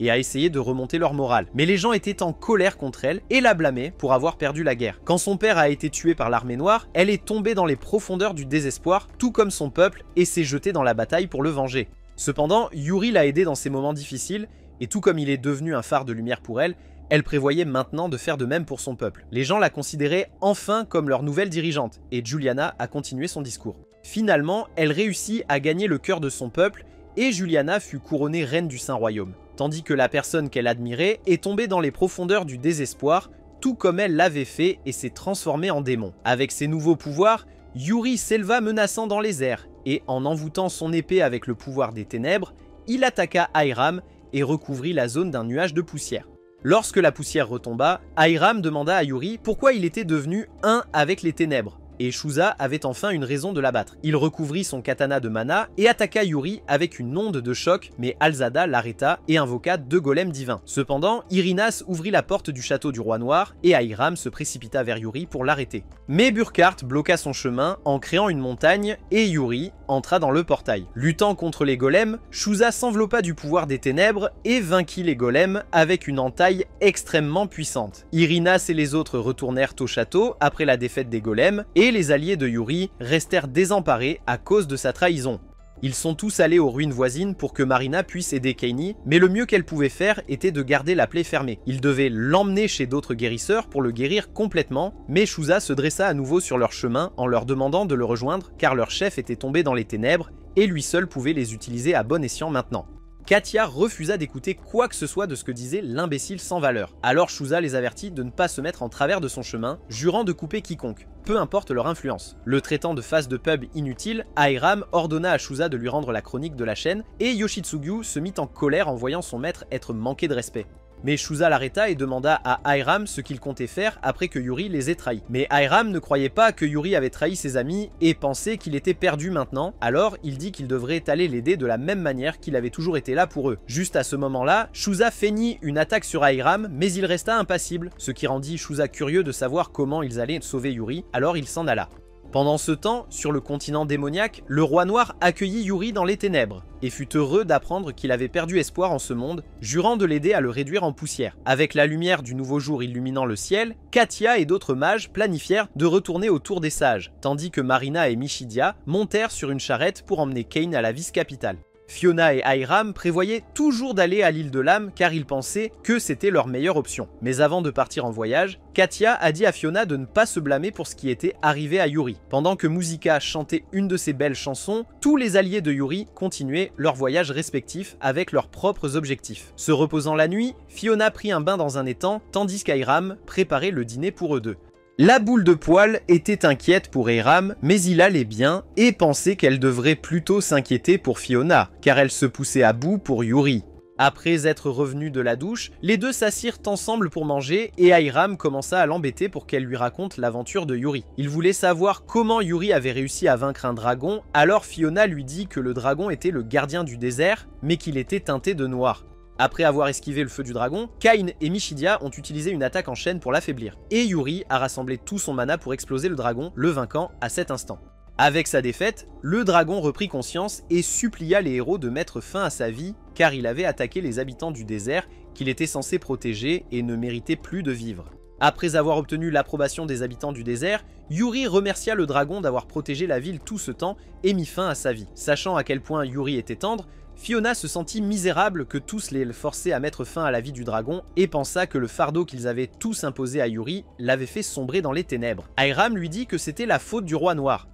et a essayé de remonter leur morale. Mais les gens étaient en colère contre elle et la blâmaient pour avoir perdu la guerre. Quand son père a été tué par l'armée noire, elle est tombée dans les profondeurs du désespoir, tout comme son peuple, et s'est jetée dans la bataille pour le venger. Cependant, Yuri l'a aidée dans ses moments difficiles, et tout comme il est devenu un phare de lumière pour elle, elle prévoyait maintenant de faire de même pour son peuple. Les gens la considéraient enfin comme leur nouvelle dirigeante, et Juliana a continué son discours. Finalement, elle réussit à gagner le cœur de son peuple, et Juliana fut couronnée reine du Saint-Royaume, tandis que la personne qu'elle admirait est tombée dans les profondeurs du désespoir, tout comme elle l'avait fait et s'est transformée en démon. Avec ses nouveaux pouvoirs, Yuri s'éleva menaçant dans les airs, et en envoûtant son épée avec le pouvoir des ténèbres, il attaqua Hiram et recouvrit la zone d'un nuage de poussière. Lorsque la poussière retomba, Hiram demanda à Yuri pourquoi il était devenu un avec les ténèbres, et Shusa avait enfin une raison de l'abattre. Il recouvrit son katana de mana et attaqua Yuri avec une onde de choc, mais Alzada l'arrêta et invoqua 2 golems divins. Cependant, Irinas ouvrit la porte du château du roi noir et Hiram se précipita vers Yuri pour l'arrêter. Mais Burkhardt bloqua son chemin en créant une montagne et Yuri entra dans le portail. Luttant contre les golems, Shusa s'enveloppa du pouvoir des ténèbres et vainquit les golems avec une entaille extrêmement puissante. Irinas et les autres retournèrent au château après la défaite des golems et les alliés de Yuri restèrent désemparés à cause de sa trahison. Ils sont tous allés aux ruines voisines pour que Marina puisse aider Kaini, mais le mieux qu'elle pouvait faire était de garder la plaie fermée. Ils devaient l'emmener chez d'autres guérisseurs pour le guérir complètement, mais Shusa se dressa à nouveau sur leur chemin en leur demandant de le rejoindre car leur chef était tombé dans les ténèbres et lui seul pouvait les utiliser à bon escient maintenant. Katia refusa d'écouter quoi que ce soit de ce que disait l'imbécile sans valeur. Alors Shusa les avertit de ne pas se mettre en travers de son chemin, jurant de couper quiconque, peu importe leur influence. Le traitant de face de pub inutile, Hiram ordonna à Shusa de lui rendre la chronique de la chaîne, et Yoshitsugu se mit en colère en voyant son maître être manqué de respect. Mais Shusa l'arrêta et demanda à Hiram ce qu'il comptait faire après que Yuri les ait trahis. Mais Hiram ne croyait pas que Yuri avait trahi ses amis et pensait qu'il était perdu maintenant, alors il dit qu'il devrait aller l'aider de la même manière qu'il avait toujours été là pour eux. Juste à ce moment-là, Shusa feignit une attaque sur Hiram, mais il resta impassible, ce qui rendit Shusa curieux de savoir comment ils allaient sauver Yuri, alors il s'en alla. Pendant ce temps, sur le continent démoniaque, le roi noir accueillit Yuri dans les ténèbres, et fut heureux d'apprendre qu'il avait perdu espoir en ce monde, jurant de l'aider à le réduire en poussière. Avec la lumière du nouveau jour illuminant le ciel, Katia et d'autres mages planifièrent de retourner au Tour des Sages, tandis que Marina et Michidia montèrent sur une charrette pour emmener Kane à la vice-capitale. Fiona et Hiram prévoyaient toujours d'aller à l'île de l'âme car ils pensaient que c'était leur meilleure option. Mais avant de partir en voyage, Katia a dit à Fiona de ne pas se blâmer pour ce qui était arrivé à Yuri. Pendant que Musica chantait une de ses belles chansons, tous les alliés de Yuri continuaient leur voyage respectif avec leurs propres objectifs. Se reposant la nuit, Fiona prit un bain dans un étang, tandis qu'Hiram préparait le dîner pour eux deux. La boule de poil était inquiète pour Hiram, mais il allait bien et pensait qu'elle devrait plutôt s'inquiéter pour Fiona, car elle se poussait à bout pour Yuri. Après être revenus de la douche, les deux s'assirent ensemble pour manger et Hiram commença à l'embêter pour qu'elle lui raconte l'aventure de Yuri. Il voulait savoir comment Yuri avait réussi à vaincre un dragon, alors Fiona lui dit que le dragon était le gardien du désert, mais qu'il était teinté de noir. Après avoir esquivé le feu du dragon, Kain et Michidia ont utilisé une attaque en chaîne pour l'affaiblir, et Yuri a rassemblé tout son mana pour exploser le dragon, le vainquant à cet instant. Avec sa défaite, le dragon reprit conscience et supplia les héros de mettre fin à sa vie, car il avait attaqué les habitants du désert qu'il était censé protéger et ne méritait plus de vivre. Après avoir obtenu l'approbation des habitants du désert, Yuri remercia le dragon d'avoir protégé la ville tout ce temps et mis fin à sa vie. Sachant à quel point Yuri était tendre, Fiona se sentit misérable que tous les forçaient à mettre fin à la vie du dragon et pensa que le fardeau qu'ils avaient tous imposé à Yuri l'avait fait sombrer dans les ténèbres. Hiram lui dit que c'était la faute du roi noir.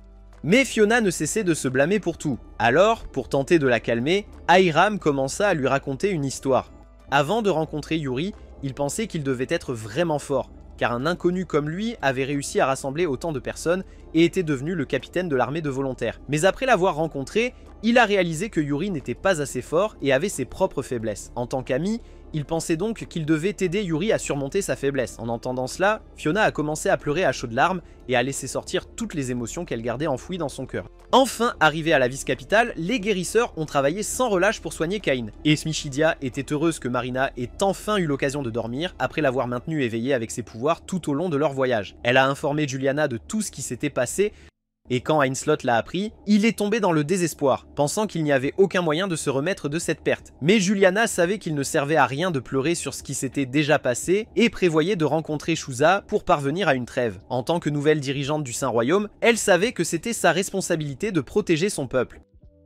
Mais Fiona ne cessait de se blâmer pour tout. Alors, pour tenter de la calmer, Hiram commença à lui raconter une histoire. Avant de rencontrer Yuri, il pensait qu'il devait être vraiment fort, car un inconnu comme lui avait réussi à rassembler autant de personnes et était devenu le capitaine de l'armée de volontaires. Mais après l'avoir rencontré, il a réalisé que Yuri n'était pas assez fort et avait ses propres faiblesses. En tant qu'ami, il pensait donc qu'il devait aider Yuri à surmonter sa faiblesse. En entendant cela, Fiona a commencé à pleurer à chaudes larmes et à laisser sortir toutes les émotions qu'elle gardait enfouies dans son cœur. Enfin arrivés à la vice-capitale, les guérisseurs ont travaillé sans relâche pour soigner Cain. Et Smichidia était heureuse que Marina ait enfin eu l'occasion de dormir après l'avoir maintenue éveillée avec ses pouvoirs tout au long de leur voyage. Elle a informé Juliana de tout ce qui s'était passé, et quand Ainslot l'a appris, il est tombé dans le désespoir, pensant qu'il n'y avait aucun moyen de se remettre de cette perte. Mais Juliana savait qu'il ne servait à rien de pleurer sur ce qui s'était déjà passé et prévoyait de rencontrer Shuza pour parvenir à une trêve. En tant que nouvelle dirigeante du Saint-Royaume, elle savait que c'était sa responsabilité de protéger son peuple.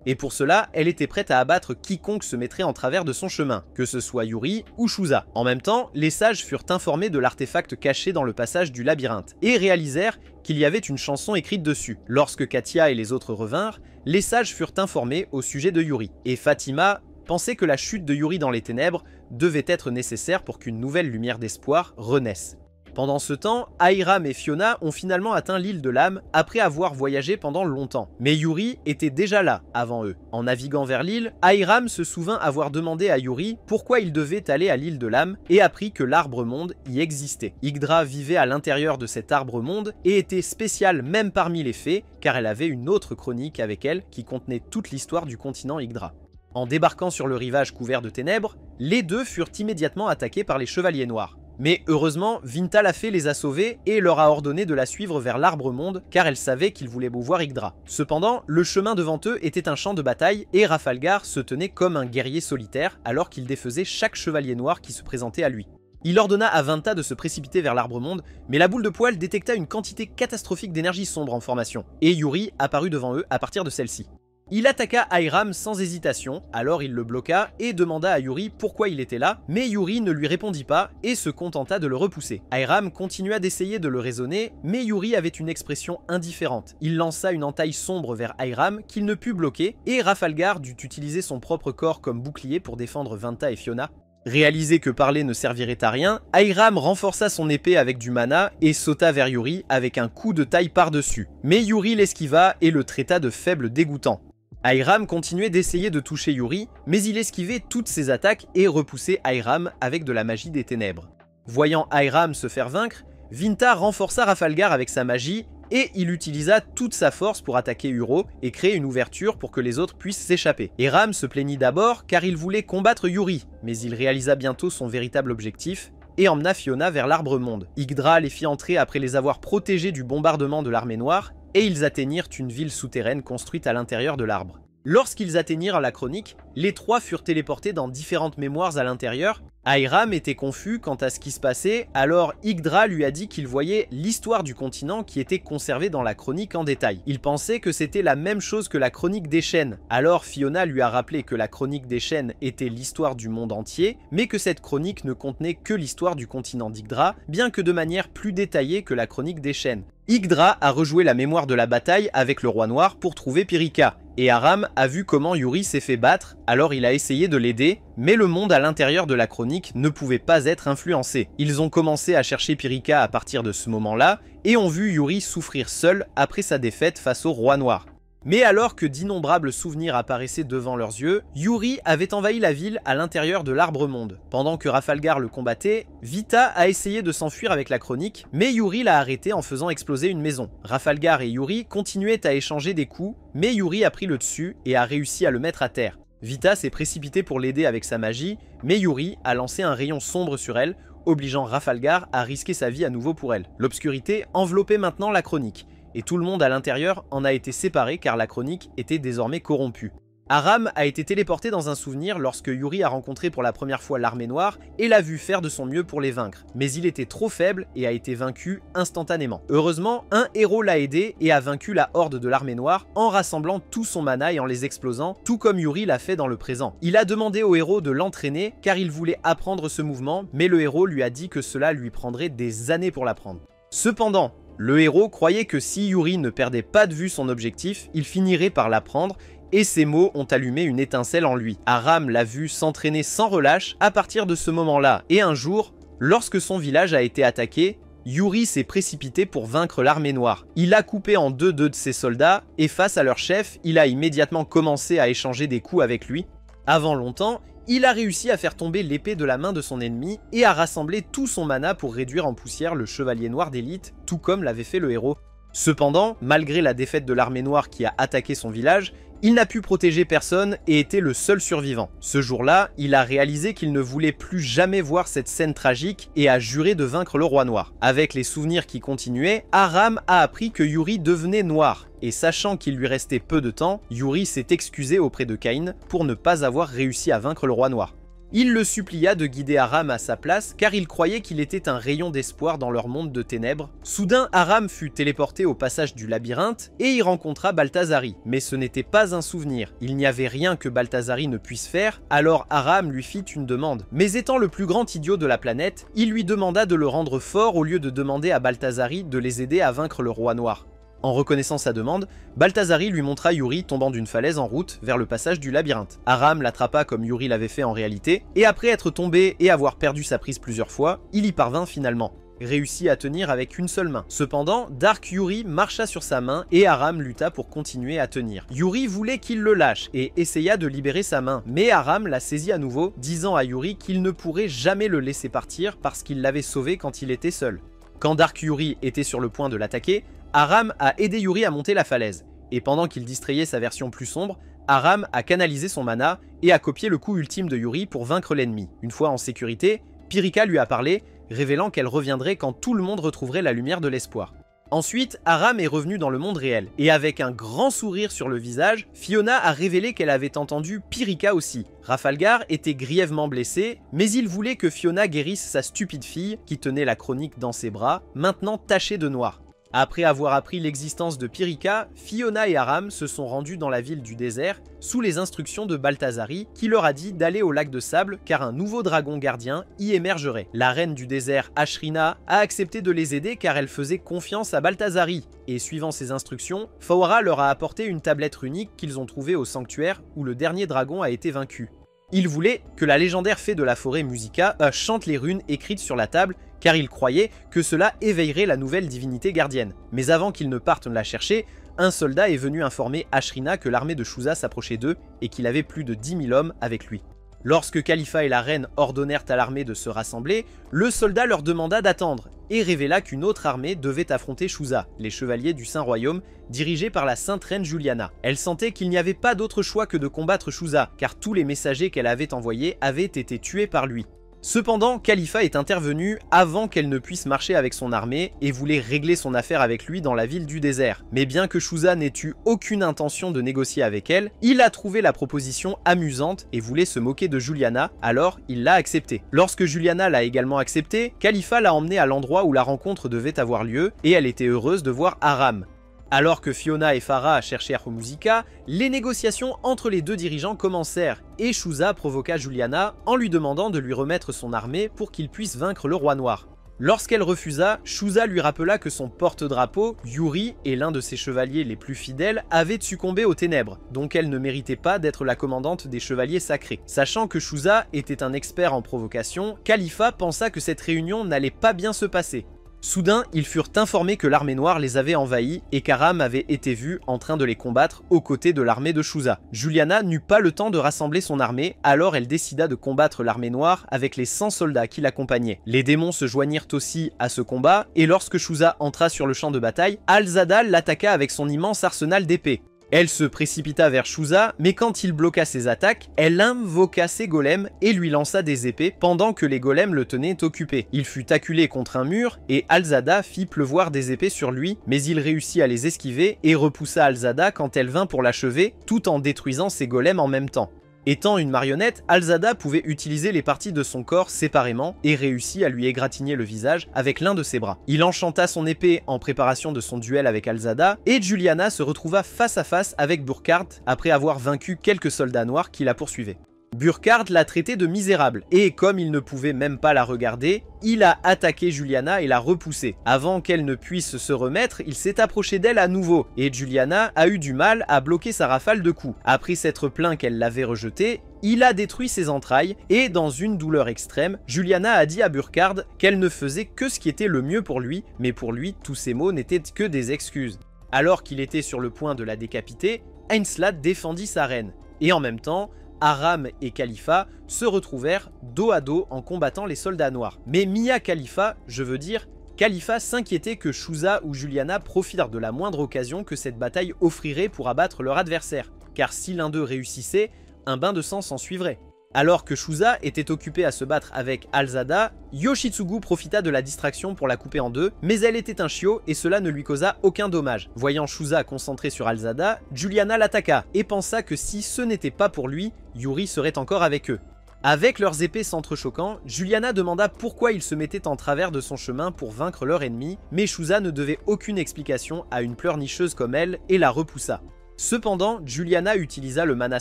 Et pour cela, elle était prête à abattre quiconque se mettrait en travers de son chemin, que ce soit Yuri ou Shuza. En même temps, les sages furent informés de l'artefact caché dans le passage du labyrinthe, et réalisèrent qu'il y avait une chanson écrite dessus. Lorsque Katia et les autres revinrent, les sages furent informés au sujet de Yuri, et Fatima pensait que la chute de Yuri dans les ténèbres devait être nécessaire pour qu'une nouvelle lumière d'espoir renaisse. Pendant ce temps, Hiram et Fiona ont finalement atteint l'île de l'âme après avoir voyagé pendant longtemps. Mais Yuri était déjà là avant eux. En naviguant vers l'île, Hiram se souvint avoir demandé à Yuri pourquoi il devait aller à l'île de l'âme et apprit que l'arbre-monde y existait. Yggdra vivait à l'intérieur de cet arbre-monde et était spéciale même parmi les fées car elle avait une autre chronique avec elle qui contenait toute l'histoire du continent Yggdra. En débarquant sur le rivage couvert de ténèbres, les deux furent immédiatement attaqués par les chevaliers noirs. Mais heureusement, Vinta la Fée les a sauvés et leur a ordonné de la suivre vers l'arbre-monde car elle savait qu'ils voulaient voir Yggdra. Cependant, le chemin devant eux était un champ de bataille et Rafalgar se tenait comme un guerrier solitaire alors qu'il défaisait chaque chevalier noir qui se présentait à lui. Il ordonna à Vinta de se précipiter vers l'arbre-monde, mais la boule de poil détecta une quantité catastrophique d'énergie sombre en formation, et Yuri apparut devant eux à partir de celle-ci. Il attaqua Hiram sans hésitation, alors il le bloqua et demanda à Yuri pourquoi il était là, mais Yuri ne lui répondit pas et se contenta de le repousser. Hiram continua d'essayer de le raisonner, mais Yuri avait une expression indifférente. Il lança une entaille sombre vers Hiram qu'il ne put bloquer, et Rafalgar dut utiliser son propre corps comme bouclier pour défendre Vinta et Fiona. Réalisé que parler ne servirait à rien, Hiram renforça son épée avec du mana et sauta vers Yuri avec un coup de taille par-dessus. Mais Yuri l'esquiva et le traita de faible dégoûtant. Hiram continuait d'essayer de toucher Yuri, mais il esquivait toutes ses attaques et repoussait Hiram avec de la magie des ténèbres. Voyant Hiram se faire vaincre, Vinta renforça Rafalgar avec sa magie et il utilisa toute sa force pour attaquer Uro et créer une ouverture pour que les autres puissent s'échapper. Hiram se plaignit d'abord car il voulait combattre Yuri, mais il réalisa bientôt son véritable objectif et emmena Fiona vers l'arbre-monde. Yggdra les fit entrer après les avoir protégés du bombardement de l'armée noire, et ils atteignirent une ville souterraine construite à l'intérieur de l'arbre. Lorsqu'ils atteignirent la chronique, les trois furent téléportés dans différentes mémoires à l'intérieur. Hiram était confus quant à ce qui se passait, alors Yggdra lui a dit qu'il voyait l'histoire du continent qui était conservée dans la chronique en détail. Il pensait que c'était la même chose que la chronique des chênes, alors Fiona lui a rappelé que la chronique des chênes était l'histoire du monde entier, mais que cette chronique ne contenait que l'histoire du continent d'Yggdra, bien que de manière plus détaillée que la chronique des chênes. Yggdra a rejoué la mémoire de la bataille avec le roi noir pour trouver Pirika, et Aram a vu comment Yuri s'est fait battre, alors il a essayé de l'aider, mais le monde à l'intérieur de la chronique ne pouvait pas être influencé. Ils ont commencé à chercher Pirika à partir de ce moment-là, et ont vu Yuri souffrir seul après sa défaite face au roi noir. Mais alors que d'innombrables souvenirs apparaissaient devant leurs yeux, Yuri avait envahi la ville à l'intérieur de l'arbre-monde. Pendant que Rafalgar le combattait, Vita a essayé de s'enfuir avec la chronique, mais Yuri l'a arrêté en faisant exploser une maison. Rafalgar et Yuri continuaient à échanger des coups, mais Yuri a pris le dessus et a réussi à le mettre à terre. Vita s'est précipité pour l'aider avec sa magie, mais Yuri a lancé un rayon sombre sur elle, obligeant Rafalgar à risquer sa vie à nouveau pour elle. L'obscurité enveloppait maintenant la chronique, et tout le monde à l'intérieur en a été séparé car la chronique était désormais corrompue. Aram a été téléporté dans un souvenir lorsque Yuri a rencontré pour la première fois l'armée noire et l'a vu faire de son mieux pour les vaincre, mais il était trop faible et a été vaincu instantanément. Heureusement, un héros l'a aidé et a vaincu la horde de l'armée noire en rassemblant tout son mana et en les explosant, tout comme Yuri l'a fait dans le présent. Il a demandé au héros de l'entraîner car il voulait apprendre ce mouvement, mais le héros lui a dit que cela lui prendrait des années pour l'apprendre. Cependant, le héros croyait que si Yuri ne perdait pas de vue son objectif, il finirait par l'apprendre, et ces mots ont allumé une étincelle en lui. Aram l'a vu s'entraîner sans relâche à partir de ce moment-là, et un jour, lorsque son village a été attaqué, Yuri s'est précipité pour vaincre l'armée noire. Il a coupé en deux de ses soldats, et face à leur chef, il a immédiatement commencé à échanger des coups avec lui. Avant longtemps, il a réussi à faire tomber l'épée de la main de son ennemi et à rassembler tout son mana pour réduire en poussière le chevalier noir d'élite, tout comme l'avait fait le héros. Cependant, malgré la défaite de l'armée noire qui a attaqué son village, il n'a pu protéger personne et était le seul survivant. Ce jour-là, il a réalisé qu'il ne voulait plus jamais voir cette scène tragique et a juré de vaincre le roi noir. Avec les souvenirs qui continuaient, Aram a appris que Yuri devenait noir. Et sachant qu'il lui restait peu de temps, Yuri s'est excusé auprès de Kain pour ne pas avoir réussi à vaincre le roi noir. Il le supplia de guider Aram à sa place car il croyait qu'il était un rayon d'espoir dans leur monde de ténèbres. Soudain, Aram fut téléporté au passage du labyrinthe et y rencontra Balthazari. Mais ce n'était pas un souvenir, il n'y avait rien que Balthazari ne puisse faire, alors Aram lui fit une demande. Mais étant le plus grand idiot de la planète, il lui demanda de le rendre fort au lieu de demander à Balthazari de les aider à vaincre le roi noir. En reconnaissant sa demande, Balthazari lui montra Yuri tombant d'une falaise en route vers le passage du labyrinthe. Aram l'attrapa comme Yuri l'avait fait en réalité, et après être tombé et avoir perdu sa prise plusieurs fois, il y parvint finalement, réussit à tenir avec une seule main. Cependant, Dark Yuri marcha sur sa main et Aram lutta pour continuer à tenir. Yuri voulait qu'il le lâche et essaya de libérer sa main, mais Aram la saisit à nouveau, disant à Yuri qu'il ne pourrait jamais le laisser partir parce qu'il l'avait sauvé quand il était seul. Quand Dark Yuri était sur le point de l'attaquer, Aram a aidé Yuri à monter la falaise, et pendant qu'il distrayait sa version plus sombre, Aram a canalisé son mana et a copié le coup ultime de Yuri pour vaincre l'ennemi. Une fois en sécurité, Pyrrhika lui a parlé, révélant qu'elle reviendrait quand tout le monde retrouverait la lumière de l'espoir. Ensuite, Aram est revenu dans le monde réel, et avec un grand sourire sur le visage, Fiona a révélé qu'elle avait entendu Pyrrhika aussi. Rafalgar était grièvement blessé, mais il voulait que Fiona guérisse sa stupide fille, qui tenait la chronique dans ses bras, maintenant tachée de noir. Après avoir appris l'existence de Pyrrhika, Fiona et Aram se sont rendus dans la ville du désert sous les instructions de Balthazari qui leur a dit d'aller au lac de sable car un nouveau dragon gardien y émergerait. La reine du désert, Ashrina, a accepté de les aider car elle faisait confiance à Balthazari et suivant ses instructions, Faora leur a apporté une tablette runique qu'ils ont trouvée au sanctuaire où le dernier dragon a été vaincu. Il voulait que la légendaire fée de la forêt Musica chante les runes écrites sur la table car il croyait que cela éveillerait la nouvelle divinité gardienne. Mais avant qu'ils ne partent la chercher, un soldat est venu informer Ashrina que l'armée de Shuza s'approchait d'eux et qu'il avait plus de 10 000 hommes avec lui. Lorsque Khalifa et la reine ordonnèrent à l'armée de se rassembler, le soldat leur demanda d'attendre et révéla qu'une autre armée devait affronter Shuza, les chevaliers du Saint-Royaume, dirigés par la sainte reine Juliana. Elle sentait qu'il n'y avait pas d'autre choix que de combattre Shuza, car tous les messagers qu'elle avait envoyés avaient été tués par lui. Cependant, Khalifa est intervenu avant qu'elle ne puisse marcher avec son armée et voulait régler son affaire avec lui dans la ville du désert. Mais bien que Shuza n'ait eu aucune intention de négocier avec elle, il a trouvé la proposition amusante et voulait se moquer de Juliana, alors il l'a acceptée. Lorsque Juliana l'a également accepté, Khalifa l'a emmenée à l'endroit où la rencontre devait avoir lieu et elle était heureuse de voir Aram. Alors que Fiona et Farah cherchèrent Musica, les négociations entre les deux dirigeants commencèrent et Shuza provoqua Juliana en lui demandant de lui remettre son armée pour qu'il puisse vaincre le roi noir. Lorsqu'elle refusa, Shuza lui rappela que son porte-drapeau, Yuri, et l'un de ses chevaliers les plus fidèles, avaient succombé aux ténèbres, donc elle ne méritait pas d'être la commandante des chevaliers sacrés. Sachant que Shuza était un expert en provocation, Khalifa pensa que cette réunion n'allait pas bien se passer. Soudain, ils furent informés que l'armée noire les avait envahis et qu'Aram avait été vu en train de les combattre aux côtés de l'armée de Shuza. Juliana n'eut pas le temps de rassembler son armée, alors elle décida de combattre l'armée noire avec les 100 soldats qui l'accompagnaient. Les démons se joignirent aussi à ce combat, et lorsque Shuza entra sur le champ de bataille, Al-Zadal l'attaqua avec son immense arsenal d'épées. Elle se précipita vers Shuza, mais quand il bloqua ses attaques, elle invoqua ses golems et lui lança des épées pendant que les golems le tenaient occupé. Il fut acculé contre un mur et Al-Zada fit pleuvoir des épées sur lui, mais il réussit à les esquiver et repoussa Al-Zada quand elle vint pour l'achever, tout en détruisant ses golems en même temps. Étant une marionnette, Al-Zada pouvait utiliser les parties de son corps séparément et réussit à lui égratigner le visage avec l'un de ses bras. Il enchanta son épée en préparation de son duel avec Al-Zada et Juliana se retrouva face à face avec Burkhard après avoir vaincu quelques soldats noirs qui la poursuivaient. Burkhard l'a traitée de misérable, et comme il ne pouvait même pas la regarder, il a attaqué Juliana et l'a repoussée. Avant qu'elle ne puisse se remettre, il s'est approché d'elle à nouveau, et Juliana a eu du mal à bloquer sa rafale de coups. Après s'être plaint qu'elle l'avait rejeté, il a détruit ses entrailles, et dans une douleur extrême, Juliana a dit à Burkhard qu'elle ne faisait que ce qui était le mieux pour lui, mais pour lui, tous ces mots n'étaient que des excuses. Alors qu'il était sur le point de la décapiter, Ainslad défendit sa reine, et en même temps, Aram et Khalifa se retrouvèrent dos à dos en combattant les soldats noirs. Mais Mia Khalifa, je veux dire, Khalifa s'inquiétait que Shuza ou Juliana profitent de la moindre occasion que cette bataille offrirait pour abattre leur adversaire, car si l'un d'eux réussissait, un bain de sang s'en suivrait. Alors que Shuza était occupé à se battre avec Alzada, Yoshitsugu profita de la distraction pour la couper en deux, mais elle était un chiot et cela ne lui causa aucun dommage. Voyant Shuza concentré sur Alzada, Juliana l'attaqua et pensa que si ce n'était pas pour lui, Yuri serait encore avec eux. Avec leurs épées s'entrechoquant, Juliana demanda pourquoi ils se mettaient en travers de son chemin pour vaincre leur ennemi, mais Shuza ne devait aucune explication à une pleurnicheuse comme elle et la repoussa. Cependant, Juliana utilisa le mana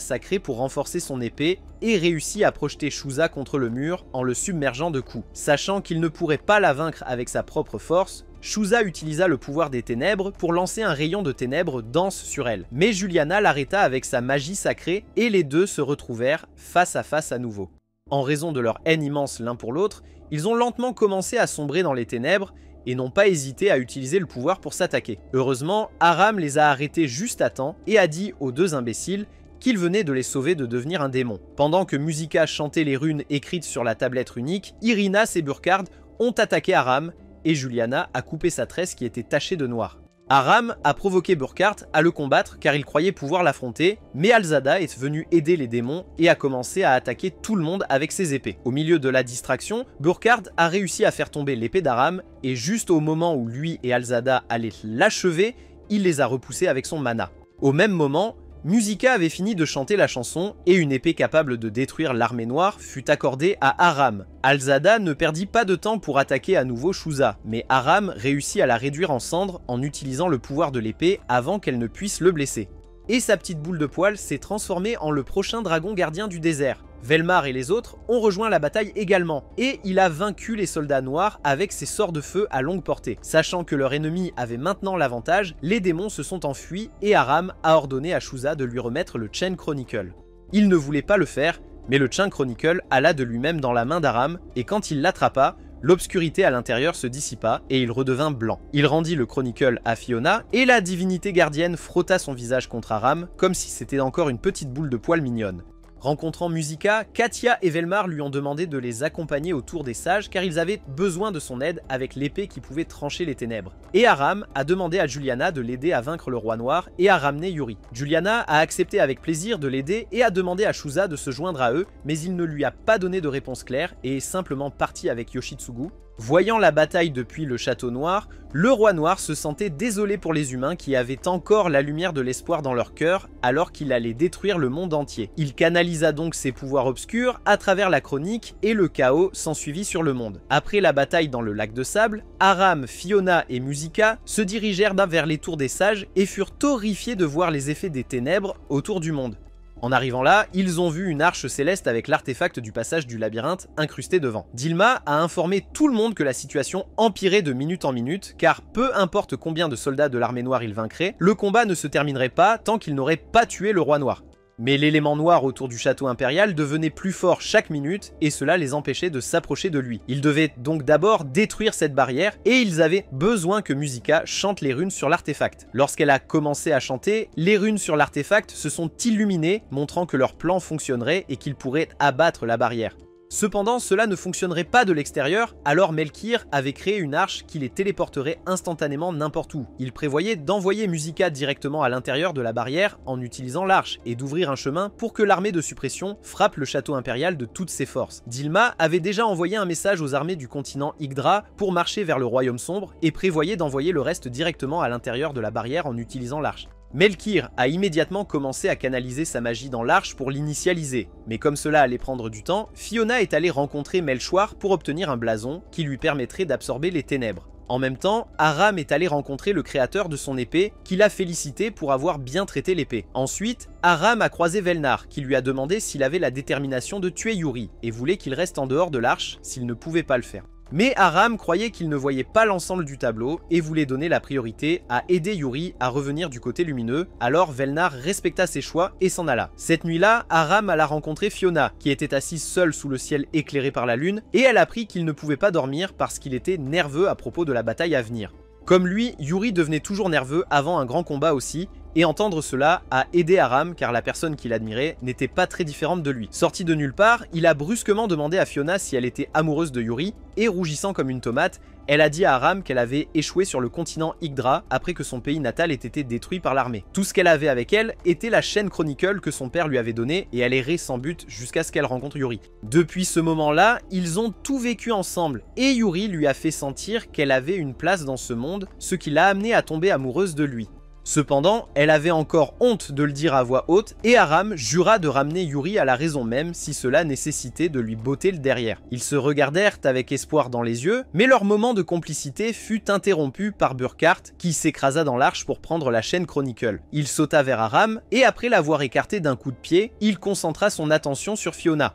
sacré pour renforcer son épée et réussit à projeter Shuza contre le mur en le submergeant de coups. Sachant qu'il ne pourrait pas la vaincre avec sa propre force, Shuza utilisa le pouvoir des ténèbres pour lancer un rayon de ténèbres dense sur elle. Mais Juliana l'arrêta avec sa magie sacrée et les deux se retrouvèrent face à nouveau. En raison de leur haine immense l'un pour l'autre, ils ont lentement commencé à sombrer dans les ténèbres et n'ont pas hésité à utiliser le pouvoir pour s'attaquer. Heureusement, Aram les a arrêtés juste à temps et a dit aux deux imbéciles qu'il venait de les sauver de devenir un démon. Pendant que Musica chantait les runes écrites sur la tablette runique, Irinas et Burkhard ont attaqué Aram et Juliana a coupé sa tresse qui était tachée de noir. Aram a provoqué Burkhard à le combattre car il croyait pouvoir l'affronter, mais Alzada est venu aider les démons et a commencé à attaquer tout le monde avec ses épées. Au milieu de la distraction, Burkhard a réussi à faire tomber l'épée d'Aram et juste au moment où lui et Alzada allaient l'achever, il les a repoussés avec son mana. Au même moment, Musica avait fini de chanter la chanson et une épée capable de détruire l'armée noire fut accordée à Aram. Alzada ne perdit pas de temps pour attaquer à nouveau Shuza, mais Aram réussit à la réduire en cendres en utilisant le pouvoir de l'épée avant qu'elle ne puisse le blesser. Et sa petite boule de poil s'est transformée en le prochain dragon gardien du désert. Velmar et les autres ont rejoint la bataille également, et il a vaincu les soldats noirs avec ses sorts de feu à longue portée. Sachant que leur ennemi avait maintenant l'avantage, les démons se sont enfuis et Aram a ordonné à Shuza de lui remettre le Chain Chronicle. Il ne voulait pas le faire, mais le Chain Chronicle alla de lui-même dans la main d'Aram, et quand il l'attrapa, l'obscurité à l'intérieur se dissipa et il redevint blanc. Il rendit le Chronicle à Fiona, et la divinité gardienne frotta son visage contre Aram, comme si c'était encore une petite boule de poil mignonne. Rencontrant Musica, Katia et Velmar lui ont demandé de les accompagner autour des sages car ils avaient besoin de son aide avec l'épée qui pouvait trancher les ténèbres. Et Aram a demandé à Juliana de l'aider à vaincre le roi noir et à ramener Yuri. Juliana a accepté avec plaisir de l'aider et a demandé à Shuza de se joindre à eux, mais il ne lui a pas donné de réponse claire et est simplement parti avec Yoshitsugu. Voyant la bataille depuis le château noir, le roi noir se sentait désolé pour les humains qui avaient encore la lumière de l'espoir dans leur cœur alors qu'il allait détruire le monde entier. Il canalisa donc ses pouvoirs obscurs à travers la chronique et le chaos s'ensuivit sur le monde. Après la bataille dans le lac de sable, Aram, Fiona et Musica se dirigèrent vers les tours des sages et furent horrifiés de voir les effets des ténèbres autour du monde. En arrivant là, ils ont vu une arche céleste avec l'artefact du passage du labyrinthe incrusté devant. Dilma a informé tout le monde que la situation empirait de minute en minute, car peu importe combien de soldats de l'armée noire il vaincrait, le combat ne se terminerait pas tant qu'il n'aurait pas tué le roi noir. Mais l'élément noir autour du château impérial devenait plus fort chaque minute et cela les empêchait de s'approcher de lui. Ils devaient donc d'abord détruire cette barrière et ils avaient besoin que Musica chante les runes sur l'artefact. Lorsqu'elle a commencé à chanter, les runes sur l'artefact se sont illuminées, montrant que leur plan fonctionnerait et qu'ils pourraient abattre la barrière. Cependant, cela ne fonctionnerait pas de l'extérieur, alors Melkir avait créé une arche qui les téléporterait instantanément n'importe où. Il prévoyait d'envoyer Musica directement à l'intérieur de la barrière en utilisant l'arche et d'ouvrir un chemin pour que l'armée de suppression frappe le château impérial de toutes ses forces. Dilma avait déjà envoyé un message aux armées du continent Yggdra pour marcher vers le royaume sombre et prévoyait d'envoyer le reste directement à l'intérieur de la barrière en utilisant l'arche. Melkir a immédiatement commencé à canaliser sa magie dans l'arche pour l'initialiser, mais comme cela allait prendre du temps, Fiona est allée rencontrer Melchoir pour obtenir un blason qui lui permettrait d'absorber les ténèbres. En même temps, Aram est allé rencontrer le créateur de son épée, qui l'a félicité pour avoir bien traité l'épée. Ensuite, Aram a croisé Velnar, qui lui a demandé s'il avait la détermination de tuer Yuri, et voulait qu'il reste en dehors de l'arche s'il ne pouvait pas le faire. Mais Aram croyait qu'il ne voyait pas l'ensemble du tableau et voulait donner la priorité à aider Yuri à revenir du côté lumineux, alors Velnar respecta ses choix et s'en alla. Cette nuit-là, Aram alla rencontrer Fiona, qui était assise seule sous le ciel éclairé par la lune, et elle apprit qu'il ne pouvait pas dormir parce qu'il était nerveux à propos de la bataille à venir. Comme lui, Yuri devenait toujours nerveux avant un grand combat aussi, et entendre cela a aidé Aram car la personne qu'il admirait n'était pas très différente de lui. Sorti de nulle part, il a brusquement demandé à Fiona si elle était amoureuse de Yuri, et rougissant comme une tomate, elle a dit à Aram qu'elle avait échoué sur le continent Yggdra après que son pays natal ait été détruit par l'armée. Tout ce qu'elle avait avec elle était la chaîne Chronicle que son père lui avait donnée et elle errait sans but jusqu'à ce qu'elle rencontre Yuri. Depuis ce moment-là, ils ont tout vécu ensemble et Yuri lui a fait sentir qu'elle avait une place dans ce monde, ce qui l'a amenée à tomber amoureuse de lui. Cependant, elle avait encore honte de le dire à voix haute et Aram jura de ramener Yuri à la raison même si cela nécessitait de lui botter le derrière. Ils se regardèrent avec espoir dans les yeux, mais leur moment de complicité fut interrompu par Burkhart qui s'écrasa dans l'arche pour prendre la chaîne Chronicle. Il sauta vers Aram et après l'avoir écarté d'un coup de pied, il concentra son attention sur Fiona.